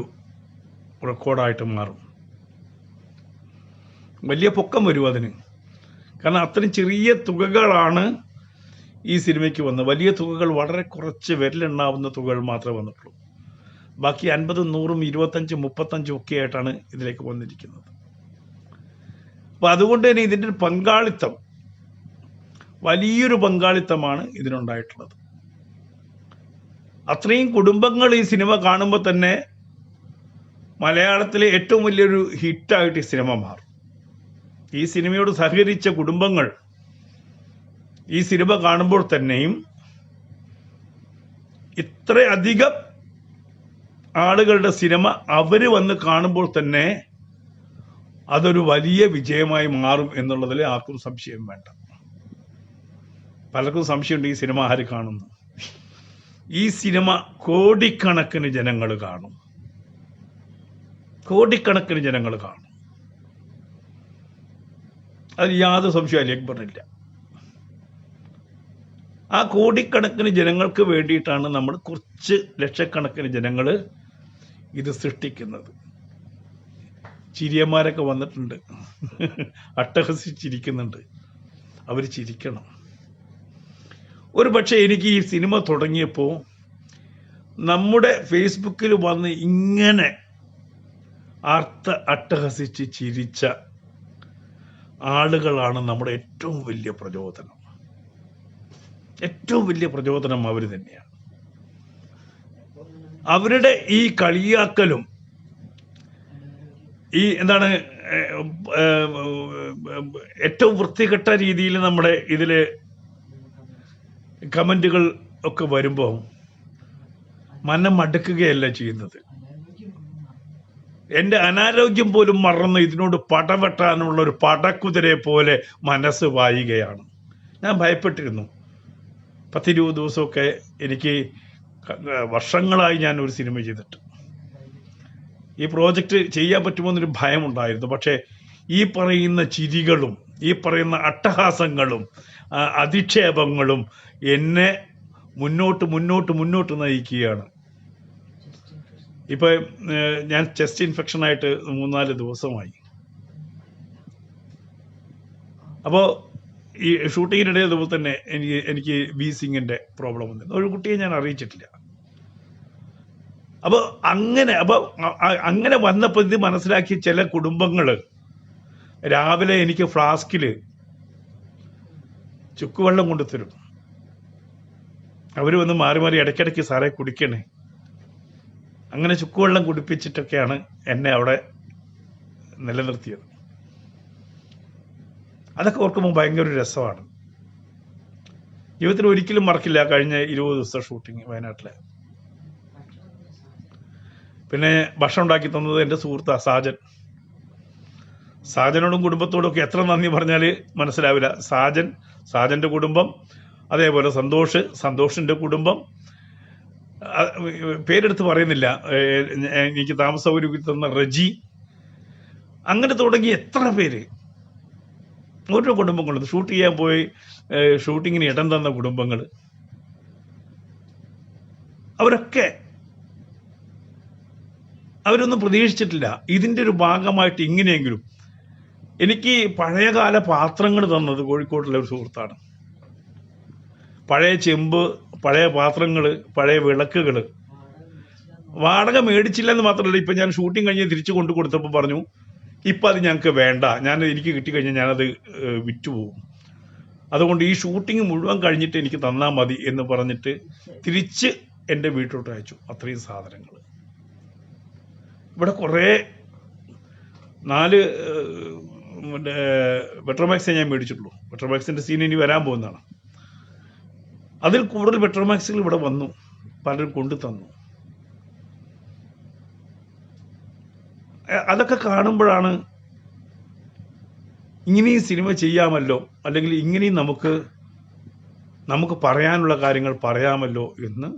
റെക്കോർഡായിട്ട് മാറും. വലിയ പൊക്കം വരും അതിന്. കാരണം അത്രയും ചെറിയ തുകകളാണ് ഈ സിനിമയ്ക്ക് വന്നത്. വലിയ തുകകൾ വളരെ കുറച്ച്, വിരലെണ്ണാവുന്ന തുകകൾ മാത്രമേ വന്നിട്ടുള്ളൂ. ബാക്കി 50, 100, 25, 35 ഒക്കെ ആയിട്ടാണ് ഇതിലേക്ക് വന്നിരിക്കുന്നത്. അപ്പം അതുകൊണ്ട് തന്നെ ഇതിൻ്റെ പങ്കാളിത്തം വലിയൊരു പങ്കാളിത്തമാണ് ഇതിനുണ്ടായിട്ടുള്ളത്. അത്രയും കുടുംബങ്ങൾ ഈ സിനിമ കാണുമ്പോൾ തന്നെ മലയാളത്തിലെ ഏറ്റവും വലിയൊരു ഹിറ്റായിട്ട് ഈ സിനിമ മാറും. ഈ സിനിമയോട് സഹകരിച്ച കുടുംബങ്ങൾ ഈ സിനിമ കാണുമ്പോൾ തന്നെയും ഇത്രയധികം ആളുകളുടെ സിനിമ അവര് വന്ന് കാണുമ്പോൾ തന്നെ അതൊരു വലിയ വിജയമായി മാറും എന്നുള്ളതിൽ ആർക്കും സംശയം വേണ്ട. പലർക്കും സംശയമുണ്ട് ഈ സിനിമ ആര് കാണുന്നു. ഈ സിനിമ കോടിക്കണക്കിന് ജനങ്ങൾ കാണും, കോടിക്കണക്കിന് ജനങ്ങൾ കാണും. അത് യാതൊരു സംശയം അലി അക്ബറിനില്ല. ആ കോടിക്കണക്കിന് ജനങ്ങൾക്ക് വേണ്ടിയിട്ടാണ് നമ്മൾ കുറച്ച് ലക്ഷക്കണക്കിന് ജനങ്ങൾ ഇത് സൃഷ്ടിക്കുന്നത്. ചിരിയന്മാരൊക്കെ വന്നിട്ടുണ്ട്, അട്ടഹസിച്ചിരിക്കുന്നുണ്ട്. അവർ ചിരിക്കണം. ഒരു പക്ഷേ എനിക്ക് ഈ സിനിമ തുടങ്ങിയപ്പോൾ നമ്മുടെ ഫേസ്ബുക്കിൽ വന്ന് ഇങ്ങനെ അട്ടഹസിച്ച് ചിരിച്ച ആളുകളാണ് നമ്മുടെ ഏറ്റവും വലിയ പ്രചോദനം. ഏറ്റവും വലിയ പ്രചോദനം അവർ തന്നെയാണ്. അവരുടെ ഈ കളിയാക്കലും ഈ എന്താണ് ഏറ്റവും വൃത്തികെട്ട രീതിയിൽ നമ്മുടെ ഇതില് കമന്റുകൾ ഒക്കെ വരുമ്പോൾ മനം മടുക്കുകയല്ല ചെയ്യുന്നത്. എൻ്റെ അനാരോഗ്യം പോലും മറന്ന് ഇതിനോട് പടവെട്ടാനുള്ള ഒരു പടക്കുതിരയെ പോലെ മനസ്സ് വായുകയാണ്. ഞാൻ ഭയപ്പെട്ടിരുന്നു. 10-20 ദിവസമൊക്കെ എനിക്ക് വർഷങ്ങളായി ഞാൻ ഒരു സിനിമ ചെയ്തിട്ട് ഈ പ്രോജക്റ്റ് ചെയ്യാൻ പറ്റുമോ എന്നൊരു ഭയമുണ്ടായിരുന്നു. പക്ഷേ ഈ പറയുന്ന ചിരികളും ഈ പറയുന്ന അട്ടഹാസങ്ങളും അധിക്ഷേപങ്ങളും എന്നെ മുന്നോട്ട് മുന്നോട്ട് മുന്നോട്ട് നയിക്കുകയാണ്. ഇപ്പൊ ഞാൻ ചെസ്റ്റ് ഇൻഫെക്ഷൻ ആയിട്ട് 3-4 ദിവസമായി. അപ്പോൾ ഈ ഷൂട്ടിങ്ങിനിടയിൽ അതുപോലെ തന്നെ എനിക്ക് വീസിങ്ങിന്റെ പ്രോബ്ലം വന്നിരുന്നു. ഒരു കുട്ടിയെ ഞാൻ അറിയിച്ചിട്ടില്ല. അപ്പോൾ അങ്ങനെ വന്നപ്പോൾ ഇത് മനസ്സിലാക്കിയ ചില കുടുംബങ്ങള് രാവിലെ എനിക്ക് ഫ്ലാസ്കില് ചുക്കുവെള്ളം കൊണ്ടുതരും. അവര് വന്ന് മാറി മാറി ഇടയ്ക്കിടയ്ക്ക് സാറേ കുടിക്കണേ, അങ്ങനെ ചുക്കുവെള്ളം കുടിപ്പിച്ചിട്ടൊക്കെയാണ് എന്നെ അവിടെ നിലനിർത്തിയത്. അതൊക്കെ ഓർക്കുമ്പോൾ ഭയങ്കര ഒരു രസമാണ്. ജീവിതത്തിൽ ഒരിക്കലും മറക്കില്ല കഴിഞ്ഞ 20 ദിവസത്തെ ഷൂട്ടിങ് വയനാട്ടിലെ. പിന്നെ ഭക്ഷണം ഉണ്ടാക്കി തന്നത് എൻ്റെ സുഹൃത്താ സാജനോടും കുടുംബത്തോടും ഒക്കെ എത്ര നന്ദി പറഞ്ഞാൽ മനസ്സിലാവില്ല. സാജന്റെ കുടുംബം, അതേപോലെ സന്തോഷിന്റെ കുടുംബം, പേരെടുത്ത് പറയുന്നില്ല, എനിക്ക് താമസ സൗകര്യം തന്ന റജി, അങ്ങനെ തുടങ്ങി എത്ര പേര്, ഓരോ കുടുംബങ്ങളും ഷൂട്ട് ചെയ്യാൻ പോയി ഷൂട്ടിങ്ങിന് ഇടം തന്ന കുടുംബങ്ങൾ, അവരൊന്നും പ്രതീക്ഷിച്ചിട്ടില്ല ഇതിന്റെ ഒരു ഭാഗമായിട്ട് ഇങ്ങനെയെങ്കിലും. എനിക്ക് പഴയകാല പാത്രങ്ങൾ തന്നത് കോഴിക്കോട്ടിലെ ഒരു സുഹൃത്താണ്. പഴയ ചെമ്പ്, പഴയ പാത്രങ്ങൾ, പഴയ വിളക്കുകൾ വാടക മേടിച്ചില്ലെന്ന് മാത്രമല്ല, ഇപ്പൊ ഞാൻ ഷൂട്ടിങ് കഴിഞ്ഞ് തിരിച്ചു കൊണ്ടു കൊടുത്തപ്പോൾ പറഞ്ഞു ഇപ്പം അത് ഞങ്ങൾക്ക് വേണ്ട, എനിക്ക് കിട്ടിക്കഴിഞ്ഞാൽ ഞാനത് വിറ്റുപോകും, അതുകൊണ്ട് ഈ ഷൂട്ടിങ് മുഴുവൻ കഴിഞ്ഞിട്ട് എനിക്ക് തന്നാൽ മതി എന്ന് പറഞ്ഞിട്ട് തിരിച്ച് എൻ്റെ വീട്ടിലോട്ട് അയച്ചു. അത്രയും സാധനങ്ങൾ ഇവിടെ കുറേ 4 പെട്രോമാക്സേ ഞാൻ മേടിച്ചിട്ടുള്ളൂ. പെട്രോമാക്സിന്റെ സീൻ ഇനി വരാൻ പോകുന്നതാണ്. അതിൽ കൂടുതൽ പെട്രോമാക്സുകൾ ഇവിടെ വന്നു, പലരും കൊണ്ടു തന്നു. അതൊക്കെ കാണുമ്പോഴാണ് ഇങ്ങനെയും സിനിമ ചെയ്യാമല്ലോ, അല്ലെങ്കിൽ ഇങ്ങനെയും നമുക്ക് പറയാനുള്ള കാര്യങ്ങൾ പറയാമല്ലോ എന്ന്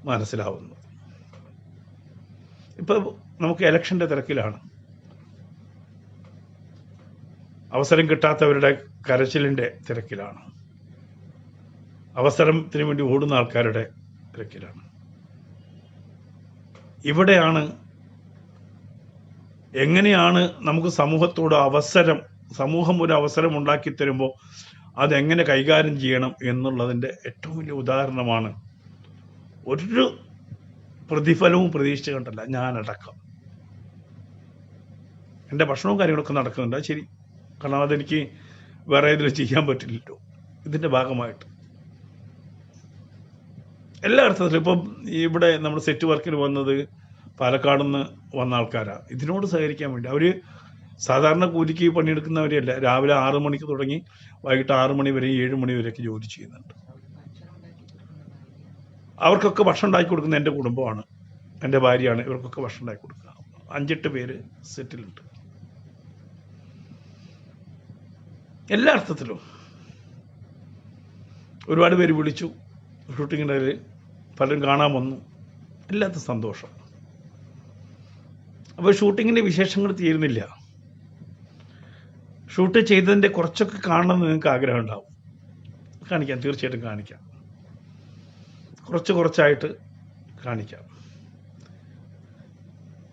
മനസ്സിലാവുന്നു. ഇപ്പൊ നമുക്ക് ഇലക്ഷന്റെ തിരക്കിലാണ്. അവസരം കിട്ടാത്തവരുടെ കരച്ചിലിന്റെ തിരക്കിലാണ്. അവസരത്തിന് വേണ്ടി ഓടുന്ന ആൾക്കാരുടെ തിരക്കിലാണ്. ഇവിടെയാണ് എങ്ങനെയാണ് നമുക്ക് സമൂഹം ഒരു അവസരം ഉണ്ടാക്കി തരുമ്പോൾ അതെങ്ങനെ കൈകാര്യം ചെയ്യണം എന്നുള്ളതിൻ്റെ ഏറ്റവും വലിയ ഉദാഹരണമാണ്. ഒരു പ്രതിഫലവും പ്രതീക്ഷിച്ച് കണ്ടല്ല ഞാനടക്കം. എൻ്റെ ഭക്ഷണവും കാര്യങ്ങളൊക്കെ നടക്കുന്നുണ്ട്, ശരി, കാരണം അതെനിക്ക് വേറെ ഇതിൽ ചെയ്യാൻ പറ്റില്ലല്ലോ. ഇതിൻ്റെ ഭാഗമായിട്ട് എല്ലാ അർത്ഥത്തിലും. ഇപ്പം ഇവിടെ നമ്മൾ സെറ്റ് വർക്കിന് വന്നത് പാലക്കാട് നിന്ന് വന്ന ആൾക്കാരാണ്. ഇതിനോട് സഹകരിക്കാൻ വേണ്ടി അവർ സാധാരണ കൂലിക്ക് പണിയെടുക്കുന്നവരെയല്ല. രാവിലെ 6 മണിക്ക് തുടങ്ങി വൈകിട്ട് 6 മണി വരെ 7 മണി വരെയൊക്കെ ജോലി ചെയ്യുന്നുണ്ട്. അവർക്കൊക്കെ ഭക്ഷണം ഉണ്ടാക്കി കൊടുക്കുന്ന എൻ്റെ കുടുംബമാണ്, എൻ്റെ ഭാര്യയാണ്. ഇവർക്കൊക്കെ ഭക്ഷണം ഉണ്ടാക്കി കൊടുക്കുക. 5-8 പേര് സെറ്റിലുണ്ട്. എല്ലാ അർത്ഥത്തിലും ഒരുപാട് പേര് വിളിച്ചു. ഷൂട്ടിങ്ങിൻ്റെ പലരും കാണാൻ വന്നു. എല്ലാത്ത സന്തോഷം. അപ്പോൾ ഷൂട്ടിങ്ങിൻ്റെ വിശേഷങ്ങൾ തീരുന്നില്ല. ഷൂട്ട് ചെയ്തതിൻ്റെ കുറച്ചൊക്കെ കാണണമെന്ന് നിങ്ങൾക്ക് ആഗ്രഹം ഉണ്ടാവും. കാണിക്കാം, തീർച്ചയായിട്ടും കാണിക്കാം. കുറച്ചായിട്ട് കാണിക്കാം.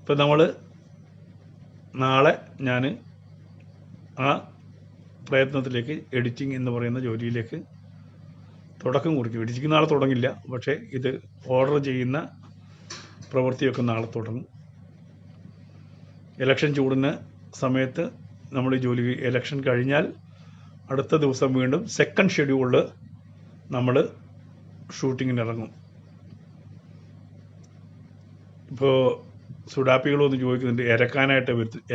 ഇപ്പം നമ്മൾ നാളെ ഞാൻ ആ പ്രയത്നത്തിലേക്ക്, എഡിറ്റിംഗ് എന്ന് പറയുന്ന ജോലിയിലേക്ക് തുടക്കം കുറിക്കും. എഡിറ്റിംഗ് നാളെ തുടങ്ങില്ല, പക്ഷേ ഇത് ഓർഡർ ചെയ്യുന്ന പ്രവൃത്തിയൊക്കെ നാളെ തുടങ്ങും. ഇലക്ഷൻ ചൂടുന്ന സമയത്ത് നമ്മൾ ഈ ജോലി, ഇലക്ഷൻ കഴിഞ്ഞാൽ അടുത്ത ദിവസം വീണ്ടും സെക്കൻഡ് ഷെഡ്യൂളിൽ നമ്മൾ ഷൂട്ടിങ്ങിന് ഇറങ്ങും. ഇപ്പോൾ സുഡാപ്പികളൊന്ന് ചോദിക്കുന്നുണ്ട്,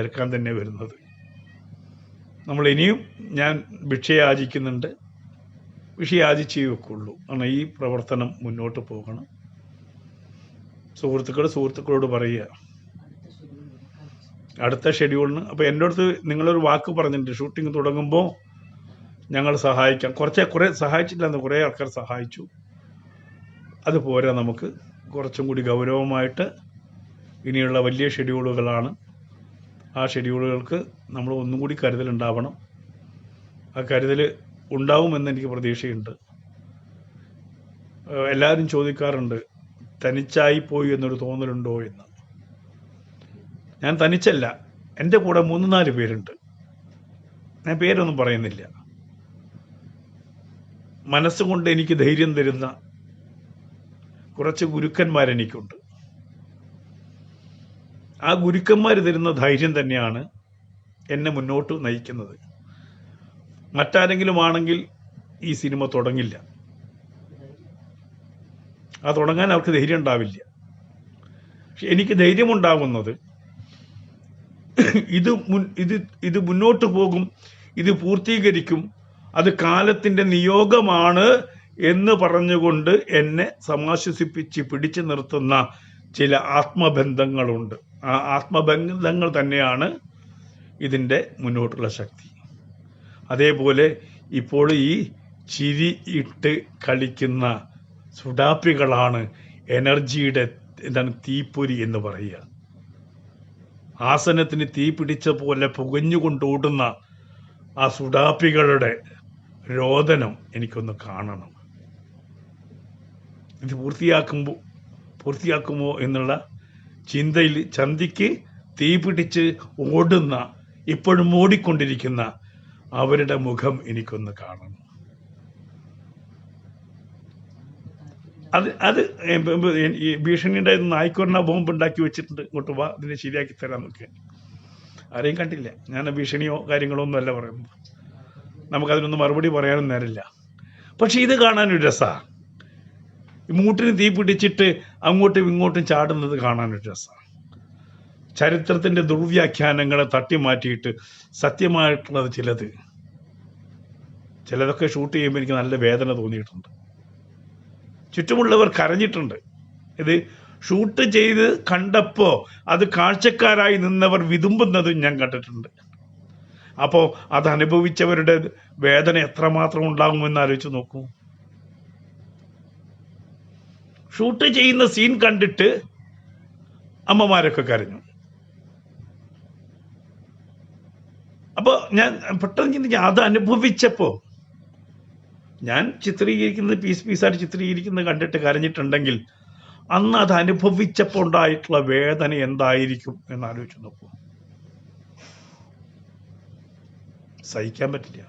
ഇറക്കാൻ തന്നെ വരുന്നത്. നമ്മൾ ഇനിയും ഞാൻ ഭിക്ഷയാചിക്കുന്നുണ്ട്, ഭിക്ഷയാചിച്ചേ വെക്കുള്ളൂ. കാരണം ഈ പ്രവർത്തനം മുന്നോട്ട് പോകണം. സുഹൃത്തുക്കളോട് പറയുക അടുത്ത ഷെഡ്യൂളിന്. അപ്പോൾ എൻ്റെ അടുത്ത് നിങ്ങളൊരു വാക്ക് പറഞ്ഞിട്ടുണ്ട്, ഷൂട്ടിംഗ് തുടങ്ങുമ്പോൾ ഞങ്ങൾ സഹായിക്കാം. കുറേ സഹായിച്ചിട്ടില്ലെന്ന്, കുറേ ആൾക്കാർ സഹായിച്ചു. അതുപോരാ, നമുക്ക് കുറച്ചും കൂടി ഗൗരവമായിട്ട് ഇനിയുള്ള വലിയ ഷെഡ്യൂളുകളാണ്. ആ ഷെഡ്യൂളുകൾക്ക് നമ്മൾ ഒന്നും കൂടി കരുതലുണ്ടാവണം. ആ കരുതൽ ഉണ്ടാവുമെന്ന് എനിക്ക് പ്രതീക്ഷയുണ്ട്. എല്ലാവരും ചോദിക്കാറുണ്ട്, തനിച്ചായി പോയി എന്നൊരു തോന്നലുണ്ടോ എന്ന്. ഞാൻ തനിച്ചല്ല, എൻ്റെ കൂടെ 3-4 പേരുണ്ട്. ഞാൻ പേരൊന്നും പറയുന്നില്ല. മനസ്സുകൊണ്ട് എനിക്ക് ധൈര്യം തരുന്ന കുറച്ച് ഗുരുക്കന്മാരെനിക്കുണ്ട്. ആ ഗുരുക്കന്മാർ തരുന്ന ധൈര്യം തന്നെയാണ് എന്നെ മുന്നോട്ട് നയിക്കുന്നത്. മറ്റാരെങ്കിലും ആണെങ്കിൽ ഈ സിനിമ തുടങ്ങില്ല. ആ തുടങ്ങാൻ അവർക്ക് ധൈര്യം ഉണ്ടാവില്ല. പക്ഷെ എനിക്ക് ധൈര്യമുണ്ടാകുന്നത് ഇത് മുന്നോട്ട് പോകും, ഇത് പൂർത്തീകരിക്കും, അത് കാലത്തിൻ്റെ നിയോഗമാണ് എന്ന് പറഞ്ഞുകൊണ്ട് എന്നെ സമാശ്വസിപ്പിച്ച് പിടിച്ചു നിർത്തുന്ന ചില ആത്മബന്ധങ്ങളുണ്ട്. ആ ആത്മബന്ധങ്ങൾ തന്നെയാണ് ഇതിൻ്റെ മുന്നോട്ടുള്ള ശക്തി. അതേപോലെ ഇപ്പോൾ ഈ ചിരി ഇട്ട് കളിക്കുന്ന സുഡാപ്പികളാണ് എനർജിയുടെ തീപ്പൊരി എന്ന് പറയുക. ആസനത്തിന് തീ പിടിച്ച പോലെ പുകഞ്ഞുകൊണ്ടോടുന്ന ആ സുഡാപ്പികളുടെ രോദനം എനിക്കൊന്ന് കാണണം. ഇത് പൂർത്തിയാക്കുമോ എന്നുള്ള ചിന്തയിൽ ചന്തിക്ക് തീ പിടിച്ച് ഓടുന്ന, ഇപ്പോഴും ഓടിക്കൊണ്ടിരിക്കുന്ന അവരുടെ മുഖം എനിക്കൊന്ന് കാണണം. അത് ഭീഷണിയുടെ നായ്ക്കൊരെണ്ണ ബോംബ് ഉണ്ടാക്കി വെച്ചിട്ടുണ്ട്, ഇങ്ങോട്ട് വാ, ഇതിനെ ശരിയാക്കി തരാൻ നോക്കിയാൽ. ആരെയും കണ്ടില്ല. ഞാൻ ഭീഷണിയോ കാര്യങ്ങളോ ഒന്നും അല്ല പറയുന്നത്. നമുക്കതിനൊന്നും മറുപടി പറയാനും നേരില്ല. പക്ഷെ ഇത് കാണാനൊരു രസമാണ്. മൂട്ടിന് തീ പിടിച്ചിട്ട് അങ്ങോട്ടും ഇങ്ങോട്ടും ചാടുന്നത് കാണാനൊരു രസമാണ്. ചരിത്രത്തിൻ്റെ ദുർവ്യാഖ്യാനങ്ങളെ തട്ടിമാറ്റിയിട്ട് സത്യമായിട്ടുള്ളത് ചിലതൊക്കെ ഷൂട്ട് ചെയ്യുമ്പോൾ എനിക്ക് നല്ല വേദന തോന്നിയിട്ടുണ്ട്. ചുറ്റുമുള്ളവർ കരഞ്ഞിട്ടുണ്ട്. ഇത് ഷൂട്ട് ചെയ്ത് കണ്ടപ്പോൾ അത് കാഴ്ചക്കാരായി നിന്നവർ വിതുമ്പുന്നതും ഞാൻ കണ്ടിട്ടുണ്ട്. അപ്പോൾ അത് അനുഭവിച്ചവരുടെ വേദന എത്രമാത്രം ഉണ്ടാകുമെന്ന് ആലോചിച്ച് നോക്കൂ. ഷൂട്ട് ചെയ്യുന്ന സീൻ കണ്ടിട്ട് അമ്മമാരൊക്കെ കരഞ്ഞു. അപ്പോൾ ഞാൻ പെട്ടെന്ന് ചിന്തിച്ചു, അത് അനുഭവിച്ചപ്പോൾ ഞാൻ ചിത്രീകരിക്കുന്നത് പീസായിട്ട് ചിത്രീകരിക്കുന്നത് കണ്ടിട്ട് കരഞ്ഞിട്ടുണ്ടെങ്കിൽ അന്ന് അത് അനുഭവിച്ചപ്പോൾ ഉണ്ടായിട്ടുള്ള വേദന എന്തായിരിക്കും എന്നാലോചിച്ച് നോക്കൂ. സഹിക്കാൻ പറ്റില്ല.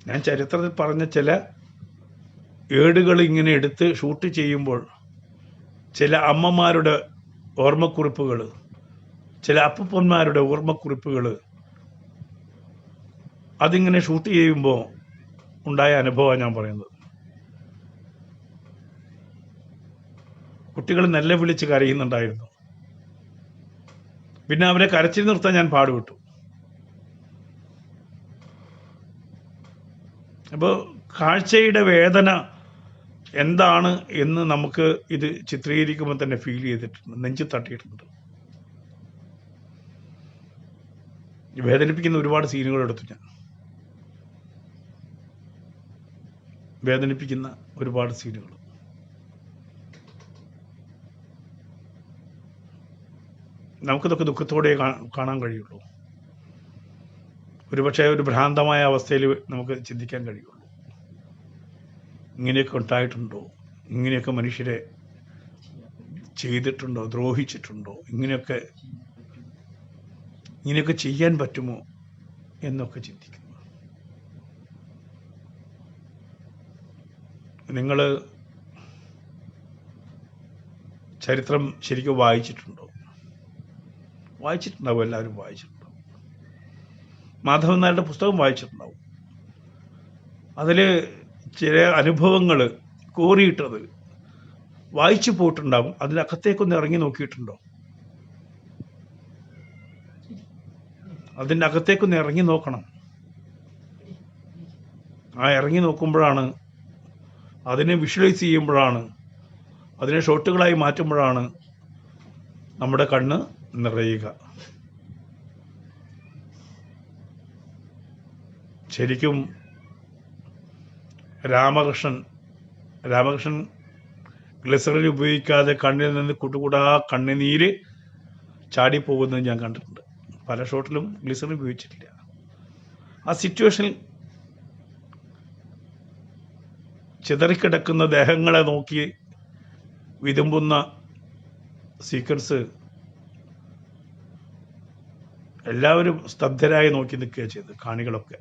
ഞാൻ ചരിത്രത്തിൽ പറഞ്ഞ ചില ഏടുകൾ ഇങ്ങനെ എടുത്ത് ഷൂട്ട് ചെയ്യുമ്പോൾ ചില അമ്മമാരുടെ ഓർമ്മക്കുറിപ്പുകൾ, ചില അപ്പൂപ്പന്മാരുടെ ഓർമ്മക്കുറിപ്പുകൾ അതിങ്ങനെ ഷൂട്ട് ചെയ്യുമ്പോൾ ഉണ്ടായ അനുഭവമാണ് ഞാൻ പറയുന്നത്. കുട്ടികൾ നെല്ലെ വിളിച്ച് കരയുന്നുണ്ടായിരുന്നു. പിന്നെ അവരെ കരച്ചിൽ നിർത്താൻ ഞാൻ പാടുവിട്ടു. അപ്പോൾ കാഴ്ചയുടെ വേദന എന്താണ് എന്ന് നമുക്ക് ഇത് ചിത്രീകരിക്കുമ്പോൾ തന്നെ ഫീൽ ചെയ്തിട്ടുണ്ട്, നെഞ്ചു തട്ടിയിട്ടുണ്ട്. വേദനിപ്പിക്കുന്ന ഒരുപാട് സീനുകൾ എടുത്തു ഞാൻ, വേദനിപ്പിക്കുന്ന ഒരുപാട് സീനുകൾ. നമുക്കിതൊക്കെ ദുഃഖത്തോടെ കാണാൻ കഴിയുള്ളൂ. ഒരുപക്ഷെ ഒരു ഭ്രാന്തമായ അവസ്ഥയിൽ നമുക്ക് ചിന്തിക്കാൻ കഴിയുള്ളൂ. ഇങ്ങനെയൊക്കെ ഉണ്ടായിട്ടുണ്ടോ, ഇങ്ങനെയൊക്കെ മനുഷ്യരെ ചെയ്തിട്ടുണ്ടോ, ദ്രോഹിച്ചിട്ടുണ്ടോ, ഇങ്ങനെയൊക്കെ ചെയ്യാൻ പറ്റുമോ എന്നൊക്കെ ചിന്തിക്കുന്നു. നിങ്ങൾ ചരിത്രം ശരിക്കും വായിച്ചിട്ടുണ്ടോ? വായിച്ചിട്ടുണ്ടാവും, എല്ലാവരും വായിച്ചിട്ടുണ്ടാവും. മാധവൻ നായരുടെ പുസ്തകം വായിച്ചിട്ടുണ്ടാവും. അതിൽ ചില അനുഭവങ്ങൾ കോറിയിട്ടത് വായിച്ചു പോയിട്ടുണ്ടാവും. അതിനകത്തേക്കൊന്ന് ഇറങ്ങി നോക്കിയിട്ടുണ്ടോ? അതിൻ്റെ അകത്തേക്കൊന്ന് ഇറങ്ങി നോക്കണം. ആ ഇറങ്ങി നോക്കുമ്പോഴാണ്, അതിനെ വിഷ്വലൈസ് ചെയ്യുമ്പോഴാണ്, അതിനെ ഷോട്ടുകളായി മാറ്റുമ്പോഴാണ് നമ്മുടെ കണ്ണ് നിറയുക. ശരിക്കും രാമകൃഷ്ണൻ ഗ്ലിസറിൻ ഉപയോഗിക്കാതെ കണ്ണിൽ നിന്ന് കുട്ടുകൂടാ കണ്ണുനീര് ചാടിപ്പോകുന്നത് ഞാൻ കണ്ടിട്ടുണ്ട്. പല ഷോട്ടിലും ഗ്ലിസറിൻ ഉപയോഗിച്ചിട്ടില്ല. ആ സിറ്റുവേഷനിൽ ചിതറിക്കിടക്കുന്ന ദേഹങ്ങളെ നോക്കി വിതുമ്പുന്ന സീക്വൻസ് എല്ലാവരും സ്തബ്ധരായി നോക്കി നിൽക്കുക ചെയ്ത്, കാണികളൊക്കെ.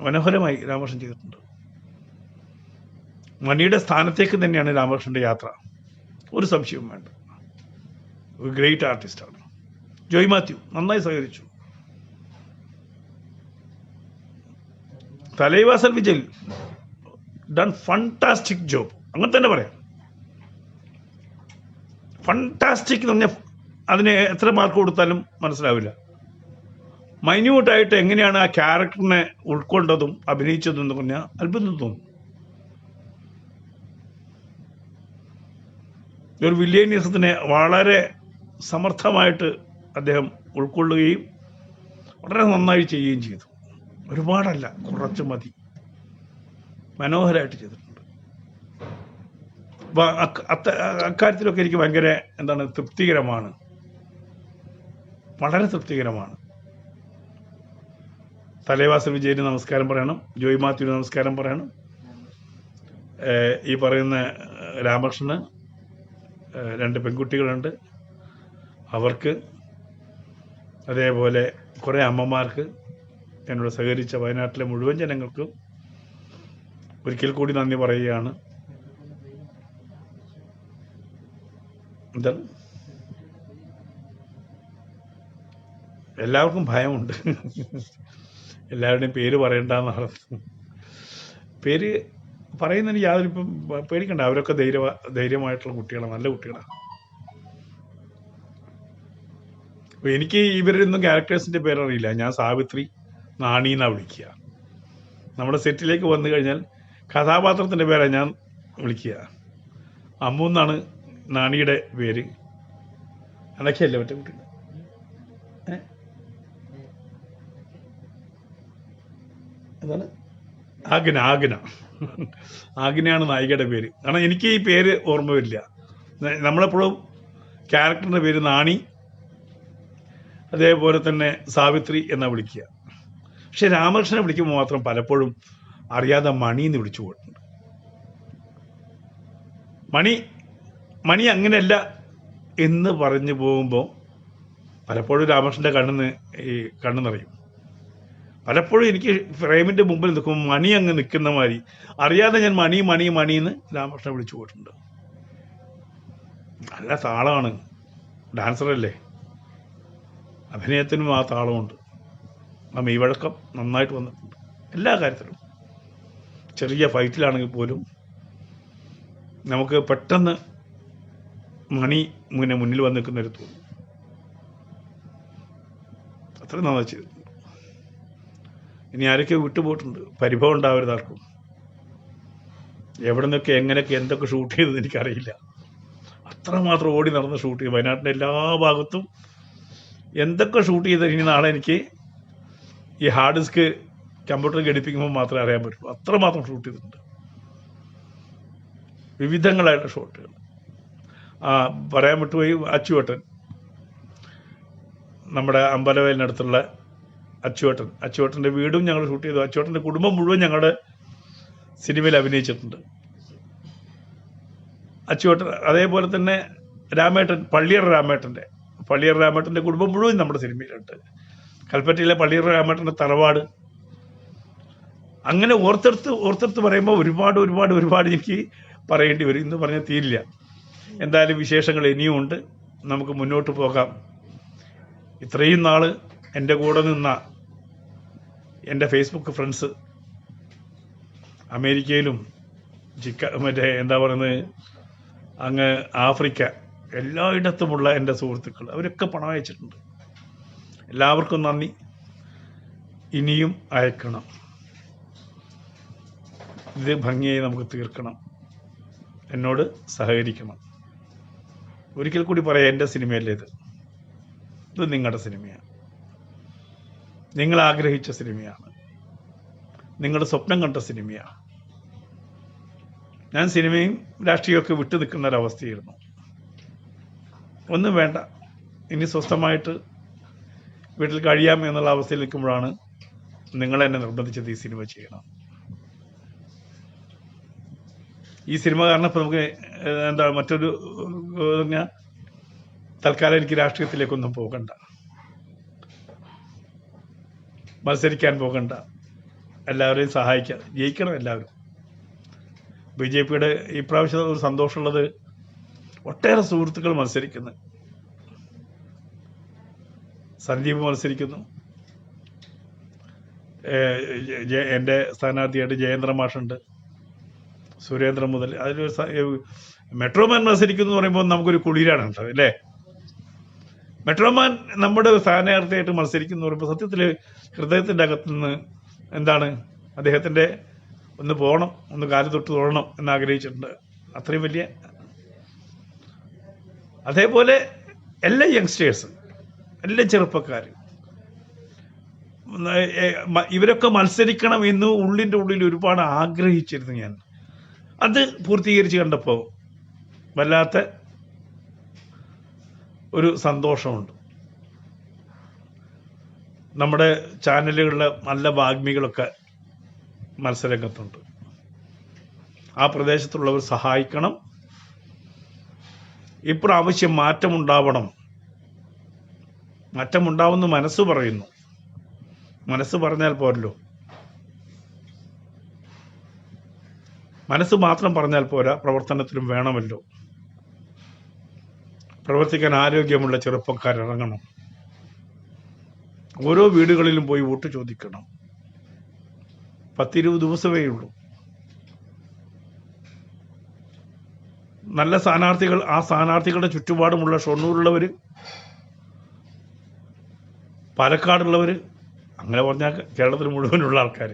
മനോഹരമായി രാമകൃഷ്ണൻ ചെയ്തിട്ടുണ്ട്. മണിയുടെ സ്ഥാനത്തേക്ക് തന്നെയാണ് രാമകൃഷ്ണന്റെ യാത്ര, ഒരു സംശയവും വേണ്ട. ഒരു ഗ്രേറ്റ് ആർട്ടിസ്റ്റാണ്. ജോയ് മാത്യു നന്നായി സഹകരിച്ചു. Thalaivasal Vijay done fantastic job, അങ്ങനെ തന്നെ പറയാം. ഫണ്ടാസ്റ്റിക് എന്ന് പറഞ്ഞാൽ അതിന് എത്ര മാർക്ക് കൊടുത്താലും മനസ്സിലാവില്ല. മൈന്യൂട്ടായിട്ട് എങ്ങനെയാണ് ആ ക്യാരക്ടറിനെ ഉൾക്കൊണ്ടതും അഭിനയിച്ചതും എന്ന് പറഞ്ഞാൽ അത്ഭുതം തോന്നും. ഒരു വില്ലേനിയസത്തിനെ വളരെ സമർത്ഥമായിട്ട് അദ്ദേഹം ഉൾക്കൊള്ളുകയും വളരെ നന്നായി ചെയ്യുകയും ചെയ്തു. ഒരുപാടല്ല, കുറച്ച് മതി. മനോഹരമായിട്ട് ചെയ്തിട്ടുണ്ട്. അക്കാര്യത്തിലൊക്കെ എനിക്ക് ഭയങ്കര തൃപ്തികരമാണ്, വളരെ തൃപ്തികരമാണ്. തലൈവാസൽ വിജയന് നമസ്കാരം പറയണം, ജോയ് മാത്യുവിന് നമസ്കാരം പറയണം. ഈ പറയുന്ന രാമകൃഷ്ണന് 2 പെൺകുട്ടികളുണ്ട്, അവർക്ക്, അതേപോലെ കുറേ അമ്മമാർക്ക്, എന്നോട് സഹകരിച്ച വയനാട്ടിലെ മുഴുവൻ ജനങ്ങൾക്കും ഒരിക്കൽ കൂടി നന്ദി പറയുകയാണ്. എന്താണ്, എല്ലാവർക്കും ഭയമുണ്ട്. എല്ലാവരുടെയും പേര് പറയണ്ടെന്നാണ്. പേര് പറയുന്നതിന് യാതൊരു ഇപ്പം പേടിക്കണ്ട. അവരൊക്കെ ധൈര്യമായിട്ടുള്ള കുട്ടികളാണ്, നല്ല കുട്ടികളാണ്. എനിക്ക് ഇവരൊന്നും ക്യാരക്ടേഴ്സിന്റെ പേരറിയില്ല. ഞാൻ സാവിത്രി, നാണി എന്നാ വിളിക്കുക. നമ്മുടെ സെറ്റിലേക്ക് വന്നു കഴിഞ്ഞാൽ കഥാപാത്രത്തിന്റെ പേരാണ് ഞാൻ വിളിക്കുക. അമ്മു എന്നാണ് നാണിയുടെ പേര്. അതൊക്കെയല്ലേ മറ്റേ കുട്ടി? എന്താണ്? ആഗ്നയാണ് നായികയുടെ പേര്. കാരണം എനിക്ക് ഈ പേര് ഓർമ്മ വരില്ല. നമ്മളെപ്പോഴും ക്യാരക്ടറിന്റെ പേര് നാണി, അതേപോലെ തന്നെ സാവിത്രി എന്നാ വിളിക്കുക. പക്ഷെ രാമകൃഷ്ണനെ വിളിക്കുമ്പോൾ മാത്രം പലപ്പോഴും അറിയാതെ മണി എന്ന് വിളിച്ചു പോയിട്ടുണ്ട്. മണി അങ്ങനെയല്ല എന്ന് പറഞ്ഞു പോകുമ്പോൾ പലപ്പോഴും രാമകൃഷ്ണന്റെ കണ്ണ് നിറയും. പലപ്പോഴും എനിക്ക് ഫ്രെയിമിന്റെ മുമ്പിൽ നിൽക്കുമ്പോൾ മണി അങ്ങ് നിൽക്കുന്ന മാതിരി അറിയാതെ ഞാൻ മണി എന്ന് രാമകൃഷ്ണനെ വിളിച്ചു പോയിട്ടുണ്ട്. നല്ല താളമാണ്, ഡാൻസറല്ലേ, അഭിനയത്തിനും ആ താളമുണ്ട്, ആ മെയ്വഴക്കം നന്നായിട്ട് വന്നിട്ടുണ്ട് എല്ലാ കാര്യത്തിലും. ചെറിയ ഫൈറ്റിലാണെങ്കിൽ പോലും നമുക്ക് പെട്ടെന്ന് മണി ഇങ്ങനെ മുന്നിൽ വന്ന് നിൽക്കുന്നൊരു തോന്നും. അത്ര നന്നായി ചെയ്തിട്ടുണ്ട്. ഇനി ആരൊക്കെ വിട്ടുപോയിട്ടുണ്ട്, പരിഭവം ഉണ്ടാവരുത് ആർക്കും. എവിടെ നിന്നൊക്കെ എങ്ങനെയൊക്കെ എന്തൊക്കെ ഷൂട്ട് ചെയ്തത് എനിക്കറിയില്ല. അത്രമാത്രം ഓടി നടന്ന് ഷൂട്ട് ചെയ്തു. വയനാട്ടിൻ്റെ എല്ലാ ഭാഗത്തും എന്തൊക്കെ ഷൂട്ട് ചെയ്ത് ഇനി നാളെ എനിക്ക് ഈ ഹാർഡ് ഡിസ്ക് കമ്പ്യൂട്ടറിൽ ഘടിപ്പിക്കുമ്പോൾ മാത്രമേ അറിയാൻ പറ്റൂ. അത്രമാത്രം ഷൂട്ട് ചെയ്തിട്ടുണ്ട്, വിവിധങ്ങളായിട്ടുള്ള ഷോട്ടുകൾ. പറയാൻ വിട്ടുപോയി, നമ്മുടെ അമ്പലവയലിനടുത്തുള്ള അച്ചുവേട്ടൻ്റെ വീടും ഞങ്ങൾ ഷൂട്ട് ചെയ്തു. അച്ചുവേട്ടൻ്റെ കുടുംബം മുഴുവൻ ഞങ്ങളുടെ സിനിമയിൽ അഭിനയിച്ചിട്ടുണ്ട്. അച്ചുവേട്ടൻ, അതേപോലെ തന്നെ രാമേട്ടൻ, പള്ളിയറ രാമേട്ടൻ്റെ കുടുംബം മുഴുവൻ നമ്മുടെ സിനിമയിലുണ്ട്. കൽപ്പറ്റയിലെ പള്ളിയറ രാമേട്ടൻ്റെ തറവാട്. അങ്ങനെ ഓർത്തെടുത്ത് പറയുമ്പോൾ ഒരുപാട് എനിക്ക് പറയേണ്ടി വരും. ഇന്ന് പറഞ്ഞാൽ തീരില്ല. എന്തായാലും വിശേഷങ്ങൾ ഇനിയും ഉണ്ട്, നമുക്ക് മുന്നോട്ട് പോകാം. ഇത്രയും നാൾ എൻ്റെ കൂടെ നിന്ന എൻ്റെ ഫേസ്ബുക്ക് ഫ്രണ്ട്സ്, അമേരിക്കയിലും അങ്ങ് ആഫ്രിക്ക, എല്ലായിടത്തുമുള്ള എൻ്റെ സുഹൃത്തുക്കൾ, അവരൊക്കെ പണം അയച്ചിട്ടുണ്ട്. എല്ലാവർക്കും നന്ദി. ഇനിയും അയക്കണം. ഇത് ഭംഗിയായി നമുക്ക് തീർക്കണം. എന്നോട് സഹകരിക്കണം. ഒരിക്കൽ കൂടി പറയാം, എൻ്റെ സിനിമയല്ലേ ഇത് നിങ്ങളുടെ സിനിമയാണ്. നിങ്ങൾ ആഗ്രഹിച്ച സിനിമയാണ്, നിങ്ങളുടെ സ്വപ്നം കണ്ട സിനിമയാണ്. ഞാൻ സിനിമയും രാഷ്ട്രീയമൊക്കെ വിട്ടു നിൽക്കുന്ന ഒരവസ്ഥയായിരുന്നു. ഒന്നും വേണ്ട, ഇനി സ്വസ്ഥമായിട്ട് വീട്ടിൽ കഴിയാം എന്നുള്ള അവസ്ഥയിൽ നിൽക്കുമ്പോഴാണ് നിങ്ങളെന്നെ നിർബന്ധിച്ചത് ഈ സിനിമ ചെയ്യണം. ഈ സിനിമ കാരണം ഇപ്പം നമുക്ക് മറ്റൊരു തൽക്കാലം എനിക്ക് രാഷ്ട്രീയത്തിലേക്കൊന്നും പോകണ്ട, മത്സരിക്കാൻ പോകണ്ട. എല്ലാവരെയും സഹായിക്കാം, ജയിക്കണം എല്ലാവരും. BJPയുടെ ഇപ്രാവശ്യം ഒരു സന്തോഷമുള്ളത്, ഒട്ടേറെ സുഹൃത്തുക്കൾ മത്സരിക്കുന്നു. സന്ദീപ് മത്സരിക്കുന്നു, എൻ്റെ സ്ഥാനാർത്ഥിയായിട്ട് ജയേന്ദ്ര മാഷുണ്ട്, സുരേന്ദ്രൻ മുതൽ അതിലൊരു മെട്രോമാൻ മത്സരിക്കുന്നു എന്ന് പറയുമ്പോൾ നമുക്കൊരു കുളിരാണ് കേട്ടോ, അല്ലേ? മെട്രോമാൻ നമ്മുടെ സ്ഥാനാർത്ഥിയായിട്ട് മത്സരിക്കുന്നു പറയുമ്പോൾ സത്യത്തിൽ ഹൃദയത്തിൻ്റെ അകത്തുനിന്ന് അദ്ദേഹത്തിൻ്റെ ഒന്ന് പോകണം, ഒന്ന് കാല് തൊട്ട് തൊഴണം എന്നാഗ്രഹിച്ചിട്ടുണ്ട്. അത്രയും വലിയ, അതേപോലെ എല്ലാ യങ്സ്റ്റേഴ്സ്, എല്ലാ ചെറുപ്പക്കാർ, ഇവരൊക്കെ മത്സരിക്കണം എന്ന് ഉള്ളിൻ്റെ ഉള്ളിൽ ഒരുപാട് ആഗ്രഹിച്ചിരുന്നു ഞാൻ. അത് പൂർത്തീകരിച്ച് കണ്ടപ്പോൾ വല്ലാത്ത ഒരു സന്തോഷമുണ്ട്. നമ്മുടെ ചാനലുകളിലെ നല്ല വാഗ്മികളൊക്കെ മത്സരരംഗത്തുണ്ട്. ആ പ്രദേശത്തുള്ളവർ സഹായിക്കണം. ഇപ്രാവശ്യം മാറ്റമുണ്ടാവണം. മാറ്റമുണ്ടാവുമെന്ന് മനസ്സ് പറയുന്നു. മനസ്സ് പറഞ്ഞാൽ പോരല്ലോ, മനസ്സ് മാത്രം പറഞ്ഞാൽ പോരാ, പ്രവർത്തനത്തിലും വേണമല്ലോ. പ്രവർത്തിക്കാൻ ആരോഗ്യമുള്ള ചെറുപ്പക്കാരിറങ്ങണം. ഓരോ വീടുകളിലും പോയി വോട്ട് ചോദിക്കണം. 10-20 ദിവസമേ ഉള്ളൂ. നല്ല സ്ഥാനാർത്ഥികൾ, ആ സ്ഥാനാർത്ഥികളുടെ ചുറ്റുപാടുമുള്ള ഷൊർണൂരുള്ളവർ, പാലക്കാടുള്ളവർ, അങ്ങനെ പറഞ്ഞാൽ കേരളത്തിൽ മുഴുവനുള്ള ആൾക്കാർ,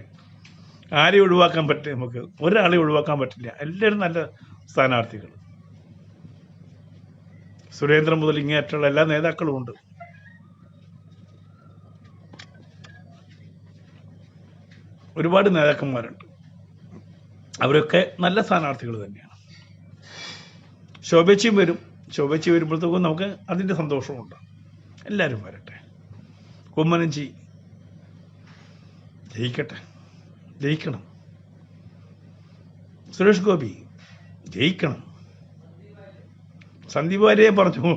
ആരെയും ഒഴിവാക്കാൻ പറ്റില്ല. നമുക്ക് ഒരാളെ ഒഴിവാക്കാൻ പറ്റില്ല. എല്ലാവരും നല്ല സ്ഥാനാർത്ഥികൾ. സുരേന്ദ്രൻ മുതൽ ഇങ്ങേറ്റുള്ള എല്ലാ നേതാക്കളും ഉണ്ട്. ഒരുപാട് നേതാക്കന്മാരുണ്ട്. അവരൊക്കെ നല്ല സ്ഥാനാർത്ഥികൾ തന്നെയാണ്. ശോഭേച്ചിയും വരും. ശോഭേച്ചി വരുമ്പോഴത്തേക്കും നമുക്ക് അതിൻ്റെ സന്തോഷമുണ്ട്. എല്ലാവരും വരട്ടെ. കുമ്മനഞ്ചി ജയിക്കട്ടെ, ജയിക്കണം. സുരേഷ് ഗോപി ജയിക്കണം. സന്ദീപ് വാര്യരെ പറഞ്ഞു,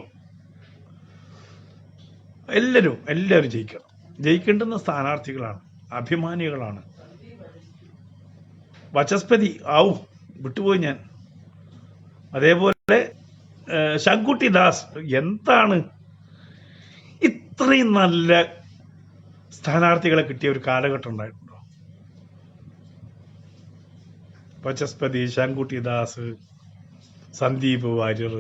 എല്ലാവരും ജയിക്കണം. ജയിക്കേണ്ടുന്ന സ്ഥാനാർത്ഥികളാണ്, അഭിമാനികളാണ്. വചസ്പതി വിട്ടുപോയി ഞാൻ. അതേപോലെ ശങ്കുട്ടി ദാസ്, എന്താണ് ഇത്രയും നല്ല സ്ഥാനാർത്ഥികളെ കിട്ടിയ ഒരു കാലഘട്ടം ഉണ്ടായിട്ടുണ്ടോ? വചസ്പതി, ശാൻകുട്ടി ദാസ്, സന്ദീപ് വാര്യർ,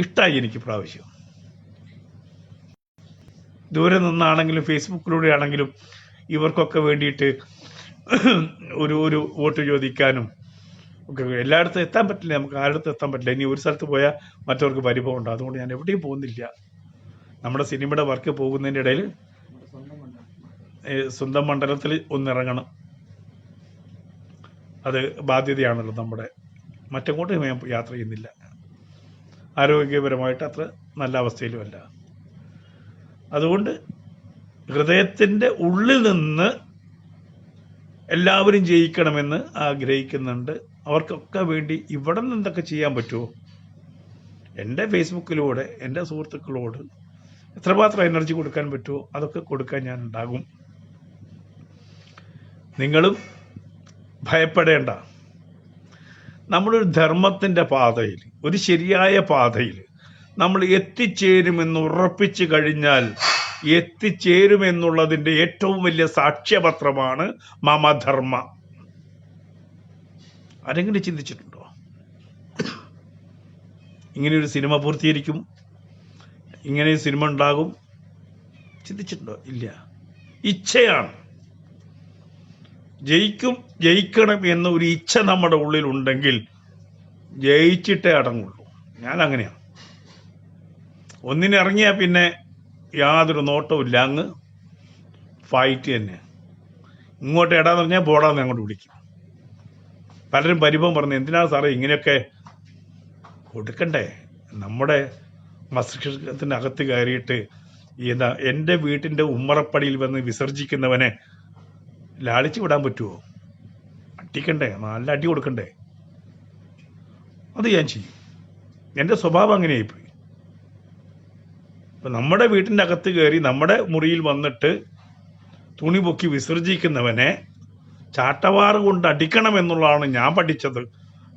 ഇഷ്ടായി എനിക്ക് പ്രാവശ്യം. ദൂരെ നിന്നാണെങ്കിലും ഫേസ്ബുക്കിലൂടെ ആണെങ്കിലും ഇവർക്കൊക്കെ വേണ്ടിയിട്ട് ഒരു വോട്ട് ചോദിക്കാനും ഒക്കെ എല്ലായിടത്തും എത്താൻ പറ്റില്ല, നമുക്ക് ആരിടത്തും എത്താൻ പറ്റില്ല. ഇനി ഒരു സ്ഥലത്ത് പോയാൽ മറ്റവർക്ക് പരിഭവം ഉണ്ട്. അതുകൊണ്ട് ഞാൻ എവിടെയും പോകുന്നില്ല. നമ്മുടെ സിനിമയുടെ വർക്ക് പോകുന്നതിൻ്റെ ഇടയിൽ സ്വന്തം മണ്ഡലത്തിൽ ഒന്നിറങ്ങണം. അത് ബാധ്യതയാണല്ലോ നമ്മുടെ. മറ്റങ്ങോട്ട് ഞാൻ യാത്ര ചെയ്യുന്നില്ല. ആരോഗ്യപരമായിട്ട് അത്ര നല്ല അവസ്ഥയിലുമല്ല. അതുകൊണ്ട് ഹൃദയത്തിൻ്റെ ഉള്ളിൽ നിന്ന് എല്ലാവരും ജയിക്കണമെന്ന് ആഗ്രഹിക്കുന്നുണ്ട്. അവർക്കൊക്കെ വേണ്ടി ഇവിടെ നിന്ന് എന്തൊക്കെ ചെയ്യാൻ പറ്റുമോ, എൻ്റെ ഫേസ്ബുക്കിലൂടെ എൻ്റെ സുഹൃത്തുക്കളോട് എത്രമാത്രം എനർജി കൊടുക്കാൻ പറ്റുമോ അതൊക്കെ കൊടുക്കാൻ ഞാൻ ഉണ്ടാകും. നിങ്ങളും ഭയപ്പെടേണ്ട. നമ്മളൊരു ധർമ്മത്തിൻ്റെ പാതയിൽ, ഒരു ശരിയായ പാതയിൽ നമ്മൾ എത്തിച്ചേരുമെന്ന് ഉറപ്പിച്ചു കഴിഞ്ഞാൽ എത്തിച്ചേരുമെന്നുള്ളതിൻ്റെ ഏറ്റവും വലിയ സാക്ഷ്യപത്രമാണ് മമധർമ്മ. ആരെങ്കിലും ചിന്തിച്ചിട്ടുണ്ടോ ഇങ്ങനെയൊരു സിനിമ പൂർത്തീകരിക്കും, ഇങ്ങനെ ഒരു സിനിമ ഉണ്ടാകും? ചിന്തിച്ചിട്ടുണ്ടോ? ഇല്ല. ഇച്ഛയാണ്. ജയിക്കണം എന്ന ഒരു ഇച്ഛ നമ്മുടെ ഉള്ളിലുണ്ടെങ്കിൽ ജയിച്ചിട്ടേ അടങ്ങുള്ളൂ. ഞാൻ അങ്ങനെയാണ്. ഒന്നിനിറങ്ങിയാൽ പിന്നെ യാതൊരു നോട്ടവും ഇല്ല, അങ്ങ് ഫൈറ്റ് തന്നെ. ഇങ്ങോട്ട് ഇടാന്ന് പറഞ്ഞാൽ പോടാന്ന് അങ്ങോട്ട് വിളിക്കും. പലരും പരിഭവം പറഞ്ഞു, എന്തിനാണ് സാറേ ഇങ്ങനെയൊക്കെ കൊടുക്കണ്ടേ? നമ്മുടെ മസ്തിഷ്കത്തിൻ്റെ അകത്ത് കയറിയിട്ട് എൻ്റെ വീട്ടിൻ്റെ ഉമ്മറപ്പടിയിൽ വന്ന് വിസർജിക്കുന്നവനെ ലാളിച്ചു വിടാൻ പറ്റുമോ? അടിക്കണ്ടേ, നല്ല അടി കൊടുക്കണ്ടേ? അത് ഞാൻ ചെയ്യും. എൻ്റെ സ്വഭാവം അങ്ങനെയായിപ്പോയി. ഇപ്പം നമ്മുടെ വീട്ടിൻ്റെ അകത്ത് കയറി നമ്മുടെ മുറിയിൽ വന്നിട്ട് തുണി പൊക്കി വിസർജിക്കുന്നവനെ ചാട്ടവാറ് കൊണ്ട് അടിക്കണം എന്നുള്ളതാണ് ഞാൻ പഠിച്ചത്.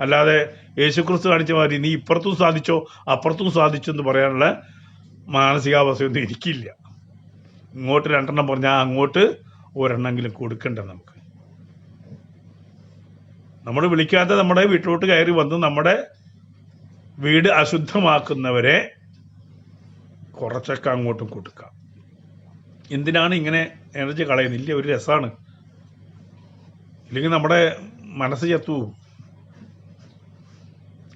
അല്ലാതെ യേശുക്രിസ്തു കാണിച്ച മാതിരി നീ ഇപ്പുറത്തും സാധിച്ചോ അപ്പുറത്തും സാധിച്ചോ എന്ന് പറയാനുള്ള മാനസികാവസ്ഥയൊന്നും എനിക്കില്ല. ഇങ്ങോട്ട് രണ്ടെണ്ണം പറഞ്ഞാൽ അങ്ങോട്ട് ഒരെണ്ണെങ്കിലും കൊടുക്കണ്ടേ നമുക്ക്? നമ്മൾ വിളിക്കാതെ നമ്മുടെ വീട്ടിലോട്ട് കയറി വന്ന് നമ്മുടെ വീട് അശുദ്ധമാക്കുന്നവരെ കുറച്ചൊക്കെ അങ്ങോട്ടും കൊടുക്കാം. എന്തിനാണ് ഇങ്ങനെ എനർജി കളയുന്നില്ല? ഒരു രസമാണ്. ഇല്ലെങ്കിൽ നമ്മുടെ മനസ്സ് ചത്തുപോകും.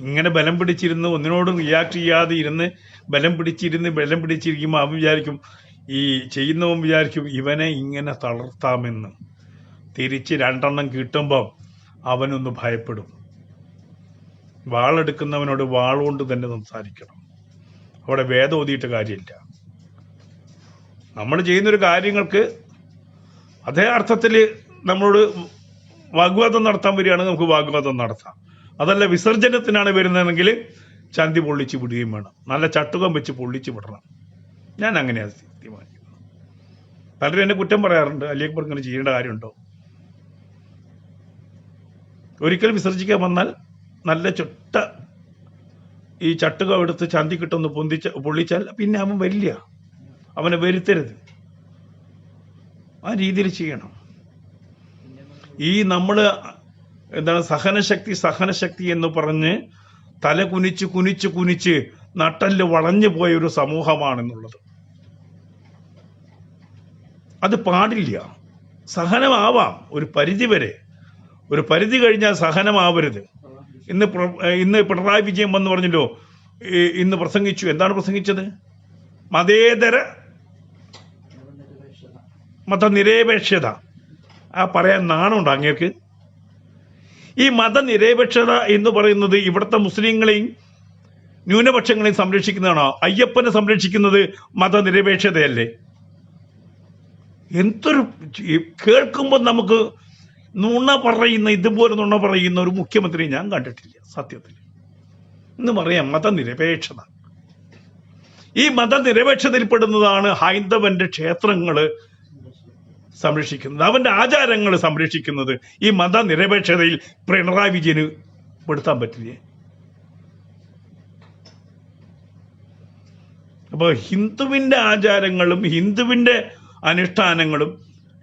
ഇങ്ങനെ ബലം പിടിച്ചിരുന്ന് ഒന്നിനോടും റിയാക്ട് ചെയ്യാതെ ഇരുന്ന് ബലം പിടിച്ചിരിക്കുമ്പോൾ അവൻ വിചാരിക്കും, ഈ ചെയ്യുന്നവൻ വിചാരിക്കും ഇവനെ ഇങ്ങനെ തളർത്താമെന്ന്. തിരിച്ച് രണ്ടെണ്ണം കിട്ടുമ്പം അവനൊന്ന് ഭയപ്പെടും. വാളെടുക്കുന്നവനോട് വാളുകൊണ്ട് തന്നെ സംസാരിക്കണം. അവിടെ വേദം ഓതിയിട്ട് കാര്യമില്ല. നമ്മൾ ചെയ്യുന്നൊരു കാര്യങ്ങൾക്ക് അതേ അർത്ഥത്തിൽ നമ്മളോട് വാഗ്വാദം നടത്താൻ വരികയാണെങ്കിൽ നമുക്ക് വാഗ്വാദം നടത്താം. അതല്ല വിസർജനത്തിനാണ് വരുന്നതെങ്കിൽ ചന്തി പൊള്ളിച്ച് വിടുകയും വേണം. നല്ല ചട്ടുകം വെച്ച് പൊള്ളിച്ച് വിടണം. ഞാൻ അങ്ങനെയാണ് തീരുമാനിക്കുന്നത്. പലരും എന്നെ കുറ്റം പറയാറുണ്ട്, അലിയക്ബർ ഇങ്ങനെ ചെയ്യേണ്ട കാര്യമുണ്ടോ? ഒരിക്കൽ വിസർജിക്കാൻ വന്നാൽ നല്ല ചുട്ട ഈ ചട്ടുകം എടുത്ത് ചന്തി കിട്ടൊന്ന് പൊള്ളിച്ചാൽ പിന്നെ അവൻ വരില്ല. അവനെ വരുത്തരുത്. ആ രീതിയിൽ ചെയ്യണം. ഈ നമ്മൾ എന്താണ് സഹനശക്തി എന്ന് പറഞ്ഞ് തല കുനിച്ച് നട്ടല് വളഞ്ഞു പോയ ഒരു സമൂഹമാണെന്നുള്ളത്. അത് പാടില്ല. സഹനമാവാം ഒരു പരിധി വരെ. ഒരു പരിധി കഴിഞ്ഞാൽ സഹനമാവരുത്. ഇന്ന് പിണറായി വിജയൻ വന്ന് പറഞ്ഞല്ലോ, ഇന്ന് പ്രസംഗിച്ചു. എന്താണ് പ്രസംഗിച്ചത്? മതനിരപേക്ഷത. ആ പറയാൻ നാണമുണ്ട് അങ്ങേർക്ക്? ഈ മതനിരപേക്ഷത എന്ന് പറയുന്നത് ഇവിടുത്തെ മുസ്ലിങ്ങളെയും ന്യൂനപക്ഷങ്ങളെയും സംരക്ഷിക്കുന്നതാണോ? അയ്യപ്പനെ സംരക്ഷിക്കുന്നത് മതനിരപേക്ഷതയല്ലേ? എന്തൊരു കേൾക്കുമ്പോൾ നമുക്ക് ഇതുപോലെ നുണ പറയുന്ന ഒരു മുഖ്യമന്ത്രി ഞാൻ കണ്ടിട്ടില്ല സത്യത്തിൽ. എന്ന് പറയാം മതനിരപേക്ഷത. ഈ മതനിരപേക്ഷതയിൽപ്പെടുന്നതാണ് ഹൈന്ദവന്റെ ക്ഷേത്രങ്ങള് സംരക്ഷിക്കുന്നത്, അവന്റെ ആചാരങ്ങൾ സംരക്ഷിക്കുന്നത്. ഈ മതനിരപേക്ഷതയിൽ പിണറായി വിജയന് പെടുത്താൻ പറ്റില്ലേ? അപ്പോൾ ഹിന്ദുവിൻ്റെ ആചാരങ്ങളും ഹിന്ദുവിൻ്റെ അനുഷ്ഠാനങ്ങളും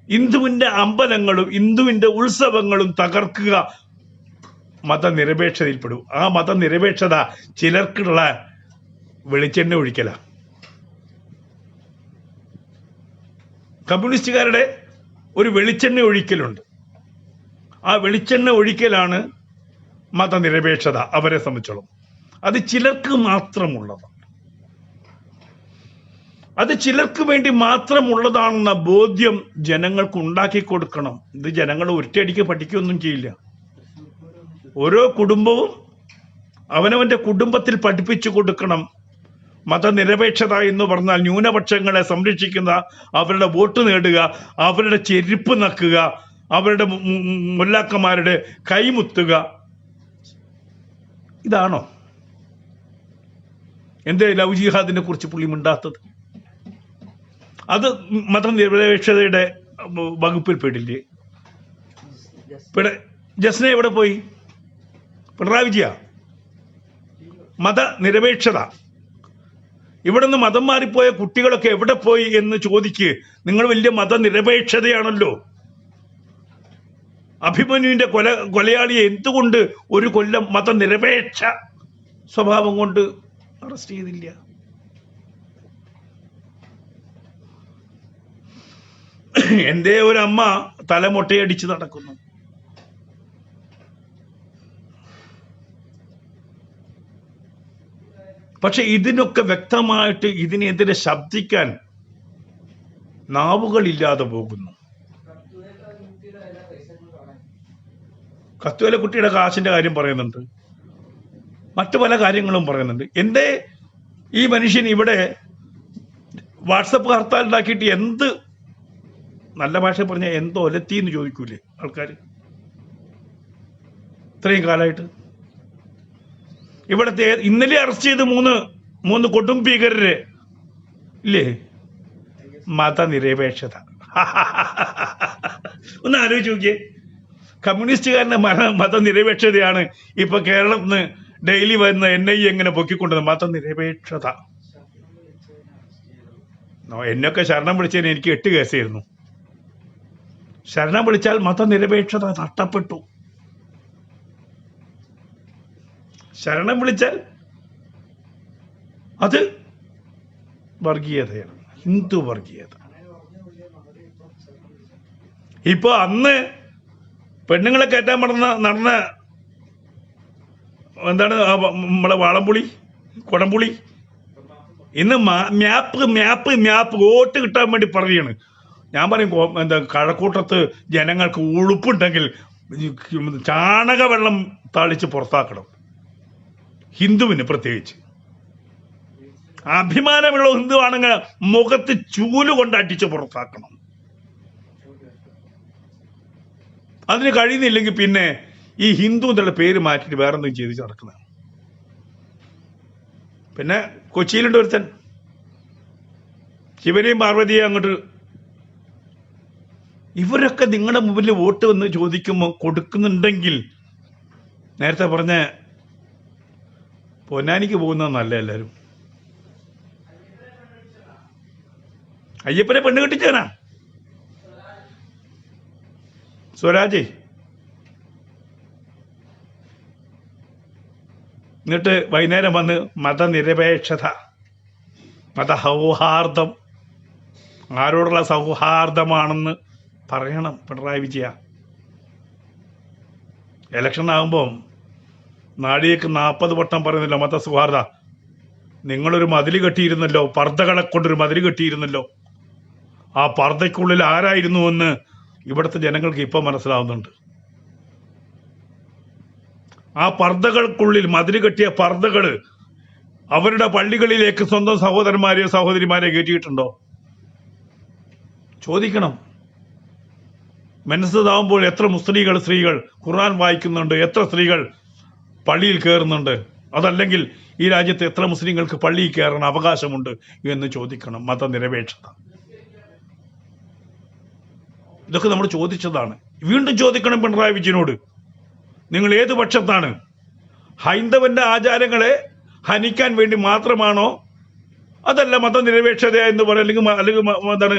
ഹിന്ദുവിൻ്റെ അമ്പലങ്ങളും ഹിന്ദുവിൻ്റെ ഉത്സവങ്ങളും തകർക്കുക മതനിരപേക്ഷതയിൽപ്പെടും. ആ മതനിരപേക്ഷത ചിലർക്കുള്ള വെളിച്ചെണ്ണ ഒഴിക്കല. കമ്മ്യൂണിസ്റ്റുകാരുടെ ഒരു വെളിച്ചെണ്ണ ഒഴിക്കലുണ്ട്. ആ വെളിച്ചെണ്ണ ഒഴിക്കലാണ് മതനിരപേക്ഷത അവരെ സംബന്ധിച്ചോളം. അത് ചിലർക്ക് മാത്രമുള്ളതാണ്. അത് ചിലർക്ക് വേണ്ടി മാത്രമുള്ളതാണെന്ന ബോധ്യം ജനങ്ങൾക്ക് ഉണ്ടാക്കി കൊടുക്കണം. ഇത് ജനങ്ങൾ ഒറ്റയടിക്ക് പഠിക്കുകയൊന്നും ചെയ്യില്ല. ഓരോ കുടുംബവും അവനവന്റെ കുടുംബത്തിൽ പഠിപ്പിച്ചു കൊടുക്കണം. മതനിരപേക്ഷത എന്ന് പറഞ്ഞാൽ ന്യൂനപക്ഷങ്ങളെ സംരക്ഷിക്കുന്ന, അവരുടെ വോട്ട് നേടുക, അവരുടെ ചെരുപ്പ് നക്കുക, അവരുടെ മുല്ലാക്കന്മാരുടെ കൈമുത്തുക. ഇതാണോ? എന്തേ ലവ് ജിഹാദിനെ കുറിച്ച് പുള്ളി മിണ്ടാത്തത്? അത് മതനിരപേക്ഷതയുടെ വകുപ്പിൽ പെടില്ലേ? ജസ്ന എവിടെ പോയി? പിണറായി വിജയ മതനിരപേക്ഷത. ഇവിടെ നിന്ന് മതം മാറിപ്പോയ കുട്ടികളൊക്കെ എവിടെ പോയി എന്ന് ചോദിക്ക്. നിങ്ങൾ വലിയ മതനിരപേക്ഷതയാണല്ലോ. അഭിമന്യുവിന്റെ കൊലയാളിയെ എന്തുകൊണ്ട് ഒരു കൊല്ലം മതനിരപേക്ഷ സ്വഭാവം കൊണ്ട് അറസ്റ്റ് ചെയ്തില്ല? എന്റെ ഒരമ്മ തലമൊട്ടയടിച്ച് നടക്കുന്നു. പക്ഷെ ഇതിനൊക്കെ വ്യക്തമായിട്ട് ഇതിനെതിരെ ശബ്ദിക്കാൻ നാവുകളില്ലാതെ പോകുന്നു. കത്തുവല കുട്ടിയുടെ കാശിന്റെ കാര്യം പറയുന്നുണ്ട്, മറ്റു പല കാര്യങ്ങളും പറയുന്നുണ്ട്. എന്റെ ഈ മനുഷ്യൻ ഇവിടെ വാട്സപ്പ് ഹർത്താൽ ഉണ്ടാക്കിയിട്ട് എന്ത്, നല്ല ഭാഷ പറഞ്ഞ എന്തോ ഒലത്തി എന്ന് ചോദിക്കൂലേ ആൾക്കാർ? ഇത്രയും കാലമായിട്ട് ഇവിടത്തെ ഇന്നലെ അറസ്റ്റ് ചെയ്ത് മൂന്ന് കൊടും ഭീകരര് ഇല്ലേ? മതനിരപേക്ഷത. ഒന്ന് ആലോചിച്ച് നോക്കിയേ. കമ്മ്യൂണിസ്റ്റുകാരന്റെ മതനിരപേക്ഷതയാണ് ഇപ്പൊ കേരളത്തിൽ നിന്ന് ഡെയിലി വരുന്ന NIA എങ്ങനെ പൊക്കിക്കൊണ്ടത്? മതനിരപേക്ഷത. എന്നൊക്കെ ശരണം വിളിച്ചതിന് എനിക്ക് 8 കേസായിരുന്നു. ശരണം വിളിച്ചാൽ മതനിരപേക്ഷത നഷ്ടപ്പെട്ടു. ശരണം വിളിച്ചാൽ അത് വർഗീയതയാണ്, ഹിന്ദു വർഗീയത. ഇപ്പൊ അന്ന് പെണ്ണുങ്ങളെ കയറ്റാൻ നടന്ന എന്താണ് നമ്മളെ വാളംപുളി, കൊടംപുളി, ഇന്ന് മ്യാപ്പ് വോട്ട് കിട്ടാൻ വേണ്ടി പറയുകയാണ്. ഞാൻ പറയും, എന്താ കഴക്കൂട്ടത്ത് ജനങ്ങൾക്ക് ഉളുപ്പുണ്ടെങ്കിൽ ചാണകവെള്ളം തളിച്ച് പുറത്താക്കണം. ഹിന്ദുവിന് പ്രത്യേകിച്ച് അഭിമാനമുള്ള ഹിന്ദു ആണെങ്കിൽ മുഖത്ത് ചൂല് കൊണ്ട് അടിച്ച് പുറത്താക്കണം. അതിന് കഴിയുന്നില്ലെങ്കിൽ പിന്നെ ഈ ഹിന്ദു എന്നുള്ള പേര് മാറ്റിയിട്ട് വേറെ എന്തെങ്കിലും ചെയ്ത് നടക്കുന്നത്. പിന്നെ കൊച്ചിയിലുണ്ട് ഒരുത്തൻ, ശിവനെയും പാർവതിയെയും അങ്ങോട്ട്. ഇവരൊക്കെ നിങ്ങളുടെ മുമ്പിൽ വോട്ട് വന്ന് ചോദിക്കുമ്പോൾ കൊടുക്കുന്നുണ്ടെങ്കിൽ നേരത്തെ പറഞ്ഞ പൊന്നാനിക്ക് പോകുന്നതല്ല. എല്ലാവരും അയ്യപ്പനെ പെണ്ണ് കെട്ടിച്ചാനാ സ്വരാജേ. എന്നിട്ട് വൈകുന്നേരം വന്ന് മതനിരപേക്ഷത, മതസൗഹാർദ്ദം, ആരോടുള്ള സൗഹാർദ്ദമാണെന്ന് പറയണം പിണറായി വിജയ. ഇലക്ഷൻ ആകുമ്പോൾ നാടിയേക്ക് 40 വട്ടം പറയുന്നല്ലോ മതസൗഹാർദ്ദ. നിങ്ങളൊരു മതിൽ കെട്ടിയിരുന്നല്ലോ, പർദ്ദകളെ കൊണ്ടൊരു മതിൽ കെട്ടിയിരുന്നല്ലോ. ആ പർദ്ദയ്ക്കുള്ളിൽ ആരായിരുന്നു എന്ന് ഇവിടുത്തെ ജനങ്ങൾക്ക് ഇപ്പം മനസ്സിലാവുന്നുണ്ട്. ആ പർദ്ദകൾക്കുള്ളിൽ മതിൽ കെട്ടിയ പർദ്ദകൾ അവരുടെ പള്ളികളിലേക്ക് സ്വന്തം സഹോദരന്മാരെയോ സഹോദരിമാരെയോ കയറ്റിയിട്ടുണ്ടോ? ചോദിക്കണം. മനസ്സതാവുമ്പോൾ എത്ര മുസ്ലിങ്ങൾ സ്ത്രീകൾ ഖുർആൻ വായിക്കുന്നുണ്ട്? എത്ര സ്ത്രീകൾ പള്ളിയിൽ കയറുന്നുണ്ട്? അതല്ലെങ്കിൽ ഈ രാജ്യത്ത് എത്ര മുസ്ലിങ്ങൾക്ക് പള്ളിയിൽ കയറാൻ അവകാശമുണ്ട് എന്ന് ചോദിക്കണം. മതനിരപേക്ഷത ഇതൊക്കെ നമ്മൾ ചോദിച്ചതാണ്. വീണ്ടും ചോദിക്കണം പിണറായി വിജയനോട്, നിങ്ങൾ ഏത് പക്ഷത്താണ്? ഹൈന്ദവന്റെ ആചാരങ്ങളെ ഹനിക്കാൻ വേണ്ടി മാത്രമാണോ അതല്ല മതനിരപേക്ഷത എന്ന് പറയുക. അല്ലെങ്കിൽ എന്താണ്,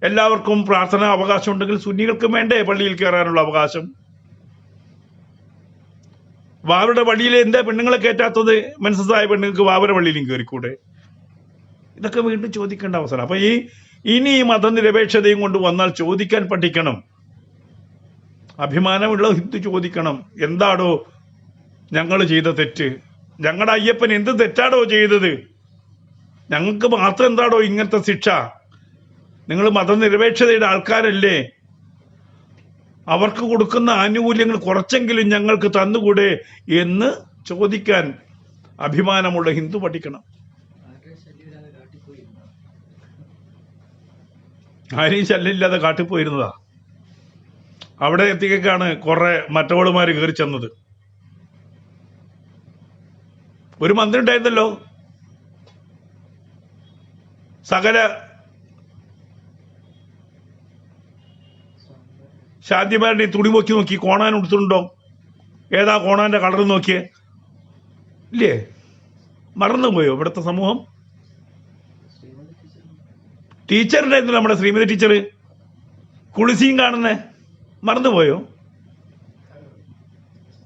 എല്ലാവർക്കും പ്രാർത്ഥന അവകാശം ഉണ്ടെങ്കിൽ സുന്നികൾക്കും വേണ്ടേ പള്ളിയിൽ കയറാനുള്ള അവകാശം? വാവരുടെ പള്ളിയിൽ എന്താ പെണ്ണുങ്ങളെ കയറ്റാത്തത്? മെൻസസായ പെണ്ണുങ്ങൾക്ക് വാവരുടെ പള്ളിയിലും കയറിക്കൂടെ? ഇതൊക്കെ വീണ്ടും ചോദിക്കേണ്ട അവസരം. അപ്പൊ ഇനി ഈ മതനിരപേക്ഷതയും കൊണ്ട് വന്നാൽ ചോദിക്കാൻ പഠിക്കണം. അഭിമാനമുള്ള ഹിന്ദു ചോദിക്കണം, എന്താടോ ഞങ്ങൾ ചെയ്ത തെറ്റ്? ഞങ്ങളുടെ അയ്യപ്പൻ എന്ത് തെറ്റാടോ ചെയ്തത്? ഞങ്ങൾക്ക് മാത്രം എന്താടോ ഇങ്ങനത്തെ ശിക്ഷ? നിങ്ങൾ മതനിരപേക്ഷതയുടെ ആൾക്കാരല്ലേ? അവർക്ക് കൊടുക്കുന്ന ആനുകൂല്യങ്ങൾ കുറച്ചെങ്കിലും ഞങ്ങൾക്ക് തന്നുകൂടെ എന്ന് ചോദിക്കാൻ അഭിമാനമുള്ള ഹിന്ദു പഠിക്കണം. ആരെയും ശല്യമില്ലാതെ കാട്ടിപ്പോയിരുന്നതാ. അവിടെ എത്തിക്കാണ് കുറെ മറ്റവളുമാര് കയറി ചെന്നത്. ഒരു മന്ത്രി ഉണ്ടായിരുന്നല്ലോ, സകല ശാന്തിമാരുടെ തുണി നോക്കി കോണാൻ എടുത്തിട്ടുണ്ടോ? ഏതാ കോണാന്റെ കളർ നോക്കിയേ? ഇല്ലേ? മറന്നുപോയോ ഇവിടുത്തെ സമൂഹം? ടീച്ചറുണ്ടായിരുന്നു നമ്മുടെ ശ്രീമതി ടീച്ചർ, കുളിസിയും കാണുന്നേ, മറന്നുപോയോ?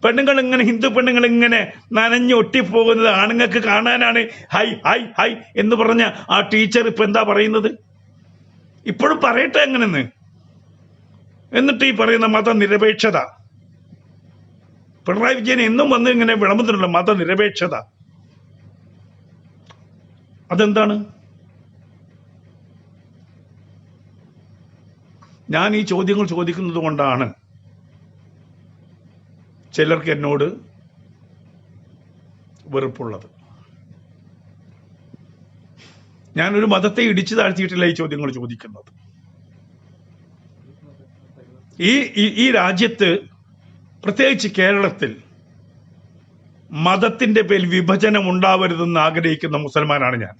പെണ്ണുങ്ങൾ ഇങ്ങനെ, ഹിന്ദു പെണ്ണുങ്ങൾ ഇങ്ങനെ നനഞ്ഞ് ഒട്ടിപ്പോകുന്നത് ആണുങ്ങൾക്ക് കാണാനാണ് ഹൈ ഹൈ ഹൈ എന്ന് പറഞ്ഞ ആ ടീച്ചർ ഇപ്പൊ എന്താ പറയുന്നത്? ഇപ്പോഴും പറയട്ടെ എങ്ങനെന്ന്. എന്നിട്ട് ഈ പറയുന്ന മതനിരപേക്ഷത, പിണറായി വിജയൻ എന്നും വന്ന് ഇങ്ങനെ വിളമ്പുന്നുണ്ടല്ലോ മതനിരപേക്ഷത. അതെന്താണ്? ഞാൻ ഈ ചോദ്യങ്ങൾ ചോദിക്കുന്നത് കൊണ്ടാണ് ചിലർക്ക് എന്നോട് വെറുപ്പുള്ളത്. ഞാനൊരു മതത്തെ ഇടിച്ചു താഴ്ത്തിയിട്ടില്ല ഈ ചോദ്യങ്ങൾ ചോദിക്കുന്നത്. ഈ രാജ്യത്ത്, പ്രത്യേകിച്ച് കേരളത്തിൽ, മതത്തിന്റെ പേരിൽ വിഭജനം ഉണ്ടാവരുതെന്ന് ആഗ്രഹിക്കുന്ന മുസൽമാനാണ് ഞാൻ.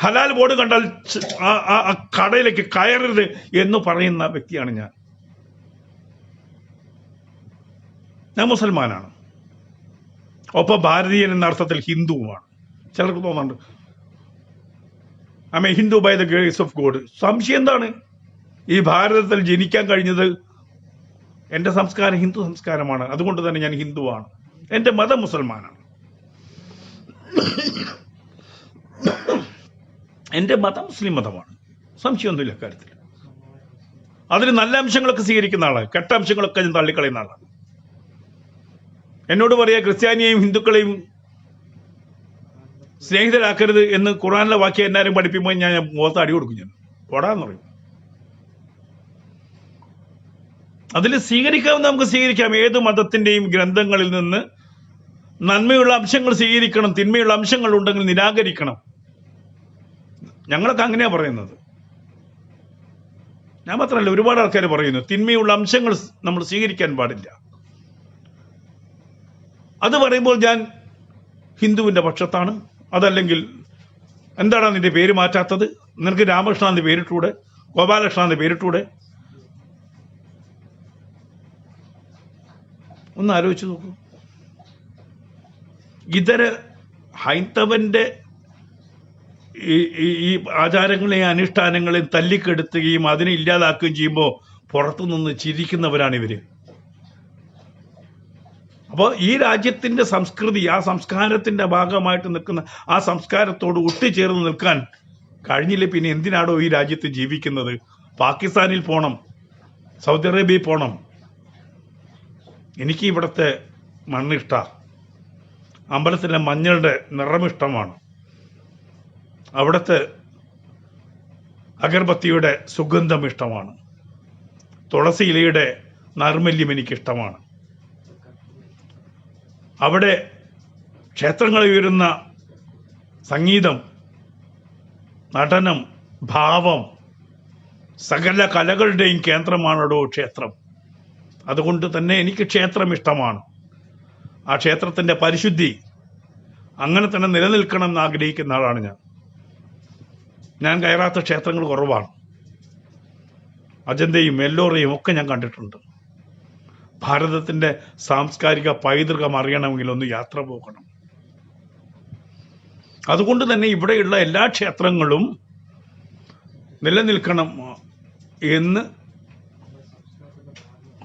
ഹലാൽ ബോർഡ് കണ്ടാൽ ആ കടയിലേക്ക് കയറരുത് എന്ന് പറയുന്ന വ്യക്തിയാണ് ഞാൻ. ഞാൻ മുസൽമാനാണ്, ഒപ്പം ഭാരതീയൻ എന്ന അർത്ഥത്തിൽ ഹിന്ദുവുമാണ്. ചിലർക്ക് തോന്നുന്നുണ്ട് I am a Hindu by the grace of God. സംശയം എന്താണ്? ഈ ഭാരതത്തിൽ ജനിക്കാൻ കഴിഞ്ഞത് എൻ്റെ സംസ്കാരം ഹിന്ദു സംസ്കാരമാണ്, അതുകൊണ്ട് തന്നെ ഞാൻ ഹിന്ദുവാണ്. എൻ്റെ മതം മുസൽമാനാണ്. എൻ്റെ മതം മുസ്ലിം മതമാണ്, സംശയമൊന്നുമില്ല കാര്യത്തിൽ. അതിന് നല്ല അംശങ്ങളൊക്കെ സ്വീകരിക്കുന്ന ആളാണ്, കെട്ട അംശങ്ങളൊക്കെ ഞാൻ തള്ളിക്കളയുന്ന ആളാണ്. എന്നോട് പറയാ ക്രിസ്ത്യാനിയെയും ഹിന്ദുക്കളെയും സ്നേഹിതരാക്കരുത് എന്ന് ഖുർആനിലെ വാക്യം എല്ലാവരും പഠിപ്പിക്കുമ്പോൾ ഞാൻ മുഖത്ത് അടി കൊടുക്കും. ഞാൻ ഓടാന്ന് പറയും. അതിൽ സ്വീകരിക്കാവുന്ന നമുക്ക് സ്വീകരിക്കാം. ഏത് മതത്തിന്റെയും ഗ്രന്ഥങ്ങളിൽ നിന്ന് നന്മയുള്ള അംശങ്ങൾ സ്വീകരിക്കണം, തിന്മയുള്ള അംശങ്ങൾ ഉണ്ടെങ്കിൽ നിരാകരിക്കണം. ഞങ്ങളൊക്കെ അങ്ങനെയാ പറയുന്നത്. ഞാൻ മാത്രമല്ല, ഒരുപാട് ആൾക്കാർ പറയുന്നു തിന്മയുള്ള അംശങ്ങൾ നമ്മൾ സ്വീകരിക്കാൻ പാടില്ല. അത് പറയുമ്പോൾ ഞാൻ ഹിന്ദുവിന്റെ പക്ഷത്താണ്. അതല്ലെങ്കിൽ എന്താണ് നിന്റെ പേര് മാറ്റാത്തത്? നിനക്ക് രാമകൃഷ്ണ എന്ന് പേരിട്ടൂടെ? ഗോപാലകൃഷ്ണ എന്ന് പേരിട്ടൂടെ? ഒന്ന് ആലോചിച്ച് നോക്കൂ. ഇതര ഹൈന്ദവന്റെ ഈ ആചാരങ്ങളെയും അനുഷ്ഠാനങ്ങളെയും തല്ലിക്കെടുത്തുകയും അതിനെ ഇല്ലാതാക്കുകയും ചെയ്യുമ്പോൾ പുറത്തുനിന്ന് ചിരിക്കുന്നവരാണ് ഇവര്. അപ്പോൾ ഈ രാജ്യത്തിന്റെ സംസ്കൃതി, ആ സംസ്കാരത്തിന്റെ ഭാഗമായിട്ട് നിൽക്കുന്ന, ആ സംസ്കാരത്തോട് ഒട്ടിച്ചേർന്ന് നിൽക്കാൻ കഴിഞ്ഞില്ല. പിന്നെ എന്തിനാണോ ഈ രാജ്യത്ത് ജീവിക്കുന്നത്? പാകിസ്ഥാനിൽ പോണം, സൗദി അറേബ്യയിൽ പോണം. എനിക്ക് ഇവിടുത്തെ മണ്ണിഷ്ട, അമ്പലത്തിലെ മഞ്ഞളുടെ നിറമിഷ്ടമാണ്, അവിടുത്തെ അഗർബത്തിയുടെ സുഗന്ധം ഇഷ്ടമാണ്, തുളസി ഇലയുടെ നൈർമല്യം എനിക്കിഷ്ടമാണ്. അവിടെ ക്ഷേത്രങ്ങളിൽ ഉയരുന്ന സംഗീതം, നടനം, ഭാവം, സകല കലകളുടെയും കേന്ദ്രമാണോ ക്ഷേത്രം. അതുകൊണ്ട് തന്നെ എനിക്ക് ക്ഷേത്രം ഇഷ്ടമാണ്. ആ ക്ഷേത്രത്തിന്റെ പരിശുദ്ധി അങ്ങനെ തന്നെ നിലനിൽക്കണം എന്ന് ആഗ്രഹിക്കുന്ന ആളാണ് ഞാൻ. ഞാൻ കയറാത്ത ക്ഷേത്രങ്ങൾ കുറവാണ്. അജന്തയും എല്ലോറയും ഒക്കെ ഞാൻ കണ്ടിട്ടുണ്ട്. ഭാരതത്തിന്റെ സാംസ്കാരിക പൈതൃകം അറിയണമെങ്കിൽ ഒന്ന് യാത്ര പോകണം. അതുകൊണ്ട് തന്നെ ഇവിടെയുള്ള എല്ലാ ക്ഷേത്രങ്ങളും നിലനിൽക്കണം എന്ന്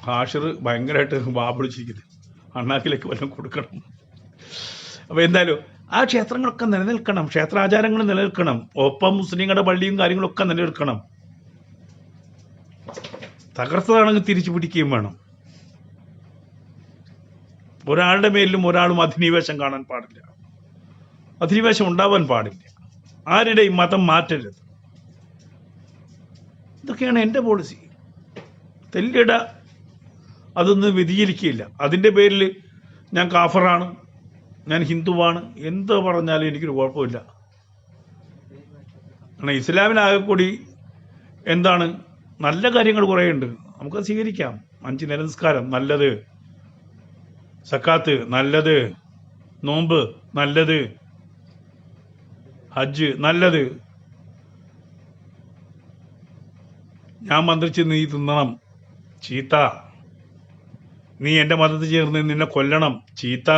ഹാഷിർ ഭയങ്കരമായിട്ട് വാപിടിച്ചിരിക്കുന്നത്. അണ്ണാക്കിലേക്ക് വല്ലതും കൊടുക്കണം. അപ്പൊ എന്തായാലും ആ ക്ഷേത്രങ്ങളൊക്കെ നിലനിൽക്കണം, ക്ഷേത്രാചാരങ്ങൾ നിലനിൽക്കണം, ഒപ്പം മുസ്ലിങ്ങളുടെ പള്ളിയും കാര്യങ്ങളൊക്കെ നിലനിൽക്കണം. തകർത്തതാണെങ്കിൽ തിരിച്ചു പിടിക്കുകയും വേണം. ഒരാളുടെ മേലിലും ഒരാളും അധിനിവേശം കാണാൻ പാടില്ല, അധിനിവേശം ഉണ്ടാവാൻ പാടില്ല, ആരുടെയും മതം മാറ്റരുത്. ഇതൊക്കെയാണ് എൻ്റെ പോളിസി. തെല്ലിട അതൊന്നും വ്യതിചലിക്കുകയില്ല. അതിൻ്റെ പേരിൽ ഞാൻ കാഫറാണ്, ഞാൻ ഹിന്ദുവാണ്, എന്തോ പറഞ്ഞാലും എനിക്കൊരു കുഴപ്പമില്ല. കാരണം ഇസ്ലാമിലാകെ കൂടി എന്താണ് നല്ല കാര്യങ്ങൾ കുറേ ഉണ്ട്, നമുക്കത് സ്വീകരിക്കാം. 5 നേര നിസ്കാരം നല്ലത്, സക്കാത്ത് നല്ലത്, നോമ്പ് നല്ലത്, ഹജ്ജ് നല്ലത്. ഞാൻ മന്ത്രിച്ച് നീ തിന്നണം, ചീത്ത. നീ എൻ്റെ മതത്തിൽ ചേർന്ന് നിന്നെ കൊല്ലണം, ചീത്ത.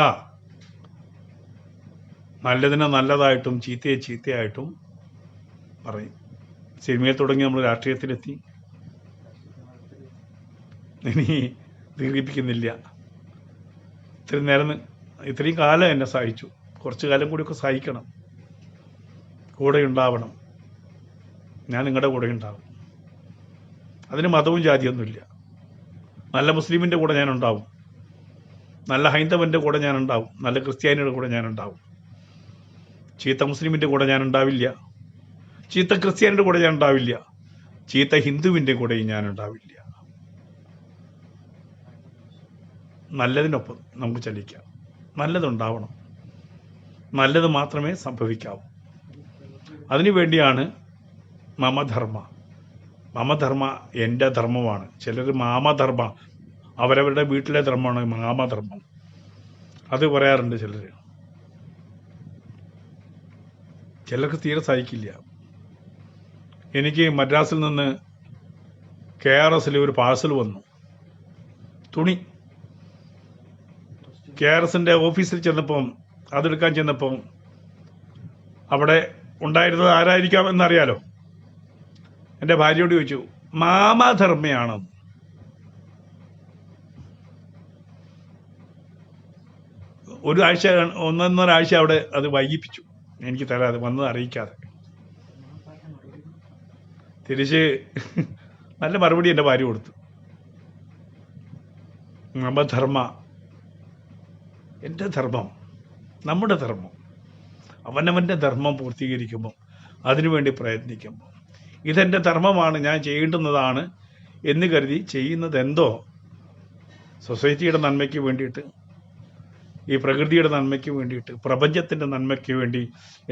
നല്ലതിനെ നല്ലതായിട്ടും ചീത്തയെ ചീത്തയായിട്ടും പറയും. സിനിമയിൽ തുടങ്ങി നമ്മൾ രാഷ്ട്രീയത്തിലെത്തി. ഇനി ദീർഘിപ്പിക്കുന്നില്ല. ഇത്രയും കാലം എന്നെ സഹിച്ചു, കുറച്ചു കാലം കൂടിയൊക്കെ സഹിക്കണം. കൂടെ ഉണ്ടാവണം, ഞാൻ നിങ്ങളുടെ കൂടെ ഉണ്ടാവും. അതിന് മതവും ജാതിയൊന്നുമില്ല. നല്ല മുസ്ലിമിൻ്റെ കൂടെ ഞാൻ ഉണ്ടാവും, നല്ല ഹൈന്ദവൻ്റെ കൂടെ ഞാൻ ഉണ്ടാവും, നല്ല ക്രിസ്ത്യാനിയുടെ കൂടെ ഞാൻ ഉണ്ടാവും. ചീത്ത മുസ്ലിമിൻ്റെ കൂടെ ഞാൻ ഉണ്ടാവില്ല, ചീത്ത ക്രിസ്ത്യാനിയുടെ കൂടെ ഞാൻ ഉണ്ടാവില്ല, ചീത്ത ഹിന്ദുവിൻ്റെ കൂടെയും ഞാൻ ഉണ്ടാവില്ല. നല്ലതിനൊപ്പം നമുക്ക് ചലിക്കാം, നല്ലതുണ്ടാവണം, നല്ലത് മാത്രമേ സംഭവിക്കാവൂ. അതിനുവേണ്ടിയാണ് മമധർമ്മ. മമധർമ്മ എൻ്റെ ധർമ്മമാണ്. ചിലർ മാമധർമ്മ, അവരവരുടെ വീട്ടിലെ ധർമ്മമാണ് മാമധർമ്മം, അത് പറയാറുണ്ട് ചിലർ. ചിലർക്ക് തീരെ സഹിക്കില്ല. എനിക്ക് മദ്രാസിൽ നിന്ന് KRSൽ ഒരു പാഴ്സൽ വന്നു, തുണി. KRSന്റെ ഓഫീസിൽ ചെന്നപ്പം, അതെടുക്കാൻ ചെന്നപ്പം അവിടെ ഉണ്ടായിരുന്നത് ആരായിരിക്കാം എന്നറിയാലോ. എൻ്റെ ഭാര്യയോട് ചോദിച്ചു, മാമധർമ്മയാണ്. ഒന്നൊന്നരാഴ്ച അവിടെ അത് വൈകിപ്പിച്ചു, എനിക്ക് തരാതെ, വന്നത് അറിയിക്കാതെ. തിരിച്ച് നല്ല മറുപടി എൻ്റെ ഭാര്യ കൊടുത്തു. മമധർമ്മ, എൻ്റെ ധർമ്മം, നമ്മുടെ ധർമ്മം. അവനവൻ്റെ ധർമ്മം പൂർത്തീകരിക്കുമ്പോൾ, അതിനുവേണ്ടി പ്രയത്നിക്കുമ്പോൾ, ഇതെൻ്റെ ധർമ്മമാണ്, ഞാൻ ചെയ്യേണ്ടുന്നതാണ് എന്ന് കരുതി ചെയ്യുന്നത് എന്തോ സൊസൈറ്റിയുടെ നന്മയ്ക്ക് വേണ്ടിയിട്ട്, ഈ പ്രകൃതിയുടെ നന്മയ്ക്ക് വേണ്ടിയിട്ട്, പ്രപഞ്ചത്തിൻ്റെ നന്മയ്ക്ക് വേണ്ടി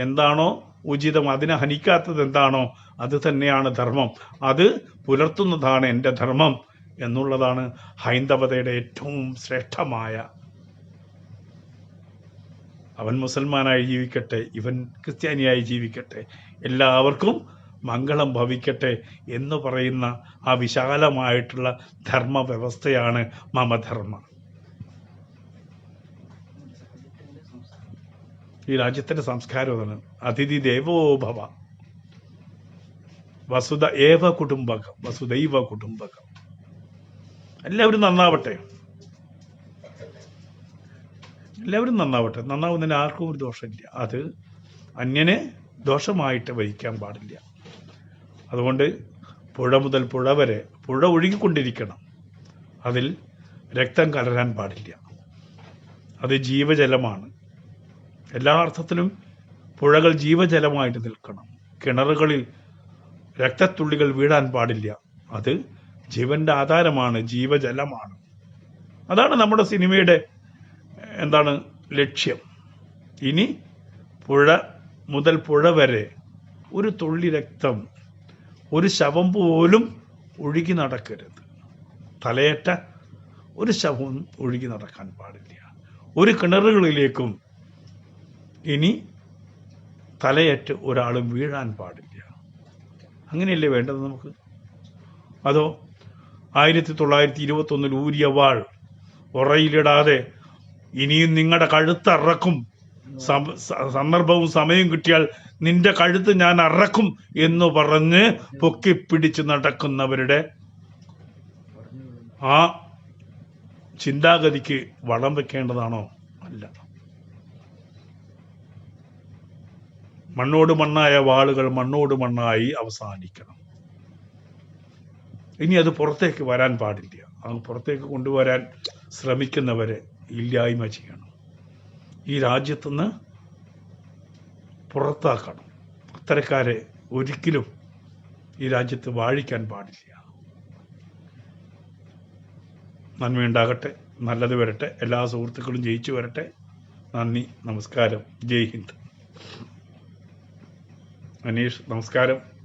എന്താണോ ഉചിതം, അതിനെ ഹനിക്കാത്തത് എന്താണോ അത് തന്നെയാണ് ധർമ്മം. അത് പുലർത്തുന്നതാണ് എൻ്റെ ധർമ്മം എന്നുള്ളതാണ് ഹൈന്ദവതയുടെ ഏറ്റവും ശ്രേഷ്ഠമായ. അവൻ മുസൽമാനായി ജീവിക്കട്ടെ, ഇവൻ ക്രിസ്ത്യാനിയായി ജീവിക്കട്ടെ, എല്ലാവർക്കും മംഗളം ഭവിക്കട്ടെ എന്ന് പറയുന്ന ആ വിശാലമായിട്ടുള്ള ധർമ്മ വ്യവസ്ഥയാണ് മമധർമ്മ. ഈ രാജ്യത്തിന്റെ സംസ്കാരമാണ് അതിഥി ദേവോ ഭവ, വസുധ ഏവ കുടുംബകം, വസുദൈവ കുടുംബകം. എല്ലാവരും നന്നാവട്ടെ, എല്ലാവരും നന്നാവട്ടെ. നന്നാവുന്നതിന് ആർക്കും ഒരു ദോഷമില്ല. അത് അന്യനെ ദോഷമായിട്ട് വഹിക്കാൻ പാടില്ല. അതുകൊണ്ട് പുഴ മുതൽ പുഴ വരെ പുഴ ഒഴുകിക്കൊണ്ടിരിക്കണം, അതിൽ രക്തം കലരാൻ പാടില്ല. അത് ജീവജലമാണ്. എല്ലാ അർത്ഥത്തിലും പുഴകൾ ജീവജലമായിട്ട് നിൽക്കണം. കിണറുകളിൽ രക്തത്തുള്ളികൾ വീഴാൻ പാടില്ല. അത് ജീവന്റെ ആധാരമാണ്, ജീവജലമാണ്. അതാണ് നമ്മുടെ സിനിമയുടെ ലക്ഷ്യം. ഇനി പുഴ മുതൽ പുഴ വരെ ഒരു തുള്ളി രക്തം, ഒരു ശവം പോലും ഒഴുകി നടക്കരുത്. തലയേറ്റ ഒരു ശവവും ഒഴുകി നടക്കാൻ പാടില്ല. ഒരു കിണറുകളിലേക്കും ഇനി തലയേറ്റ് ഒരാളും വീഴാൻ പാടില്ല. അങ്ങനെയല്ലേ വേണ്ടത് നമുക്ക്? അതോ 1921 ഊരിയ വാൾ ഉറയിലിടാതെ ഇനിയും നിങ്ങളുടെ കഴുത്തറക്കും സന്ദർഭവും സമയം കിട്ടിയാൽ നിന്റെ കഴുത്ത് ഞാൻ അറക്കും എന്ന് പറഞ്ഞ് പൊക്കിപ്പിടിച്ച് നടക്കുന്നവരുടെ ആ ചിന്താഗതിക്ക് വളം വെക്കേണ്ടതാണോ? അല്ല. മണ്ണോട് മണ്ണായ വാളുകൾ മണ്ണോട് മണ്ണായി അവസാനിക്കണം. ഇനി അത് പുറത്തേക്ക് വരാൻ പാടില്ല. അത് പുറത്തേക്ക് കൊണ്ടുവരാൻ ശ്രമിക്കുന്നവരെ ഇല്ലായ്മ ചെയ്യണം. ഈ രാജ്യത്തുനിന്ന് പുറത്താക്കണം. അത്തരക്കാരെ ഒരിക്കലും ഈ രാജ്യത്ത് വാഴിക്കാൻ പാടില്ല. നന്മയുണ്ടാകട്ടെ, നല്ലത് വരട്ടെ, എല്ലാ സുഹൃത്തുക്കളും ജയിച്ചു വരട്ടെ. നന്ദി, നമസ്കാരം, ജയ് ഹിന്ദ്. അനീഷ്, നമസ്കാരം.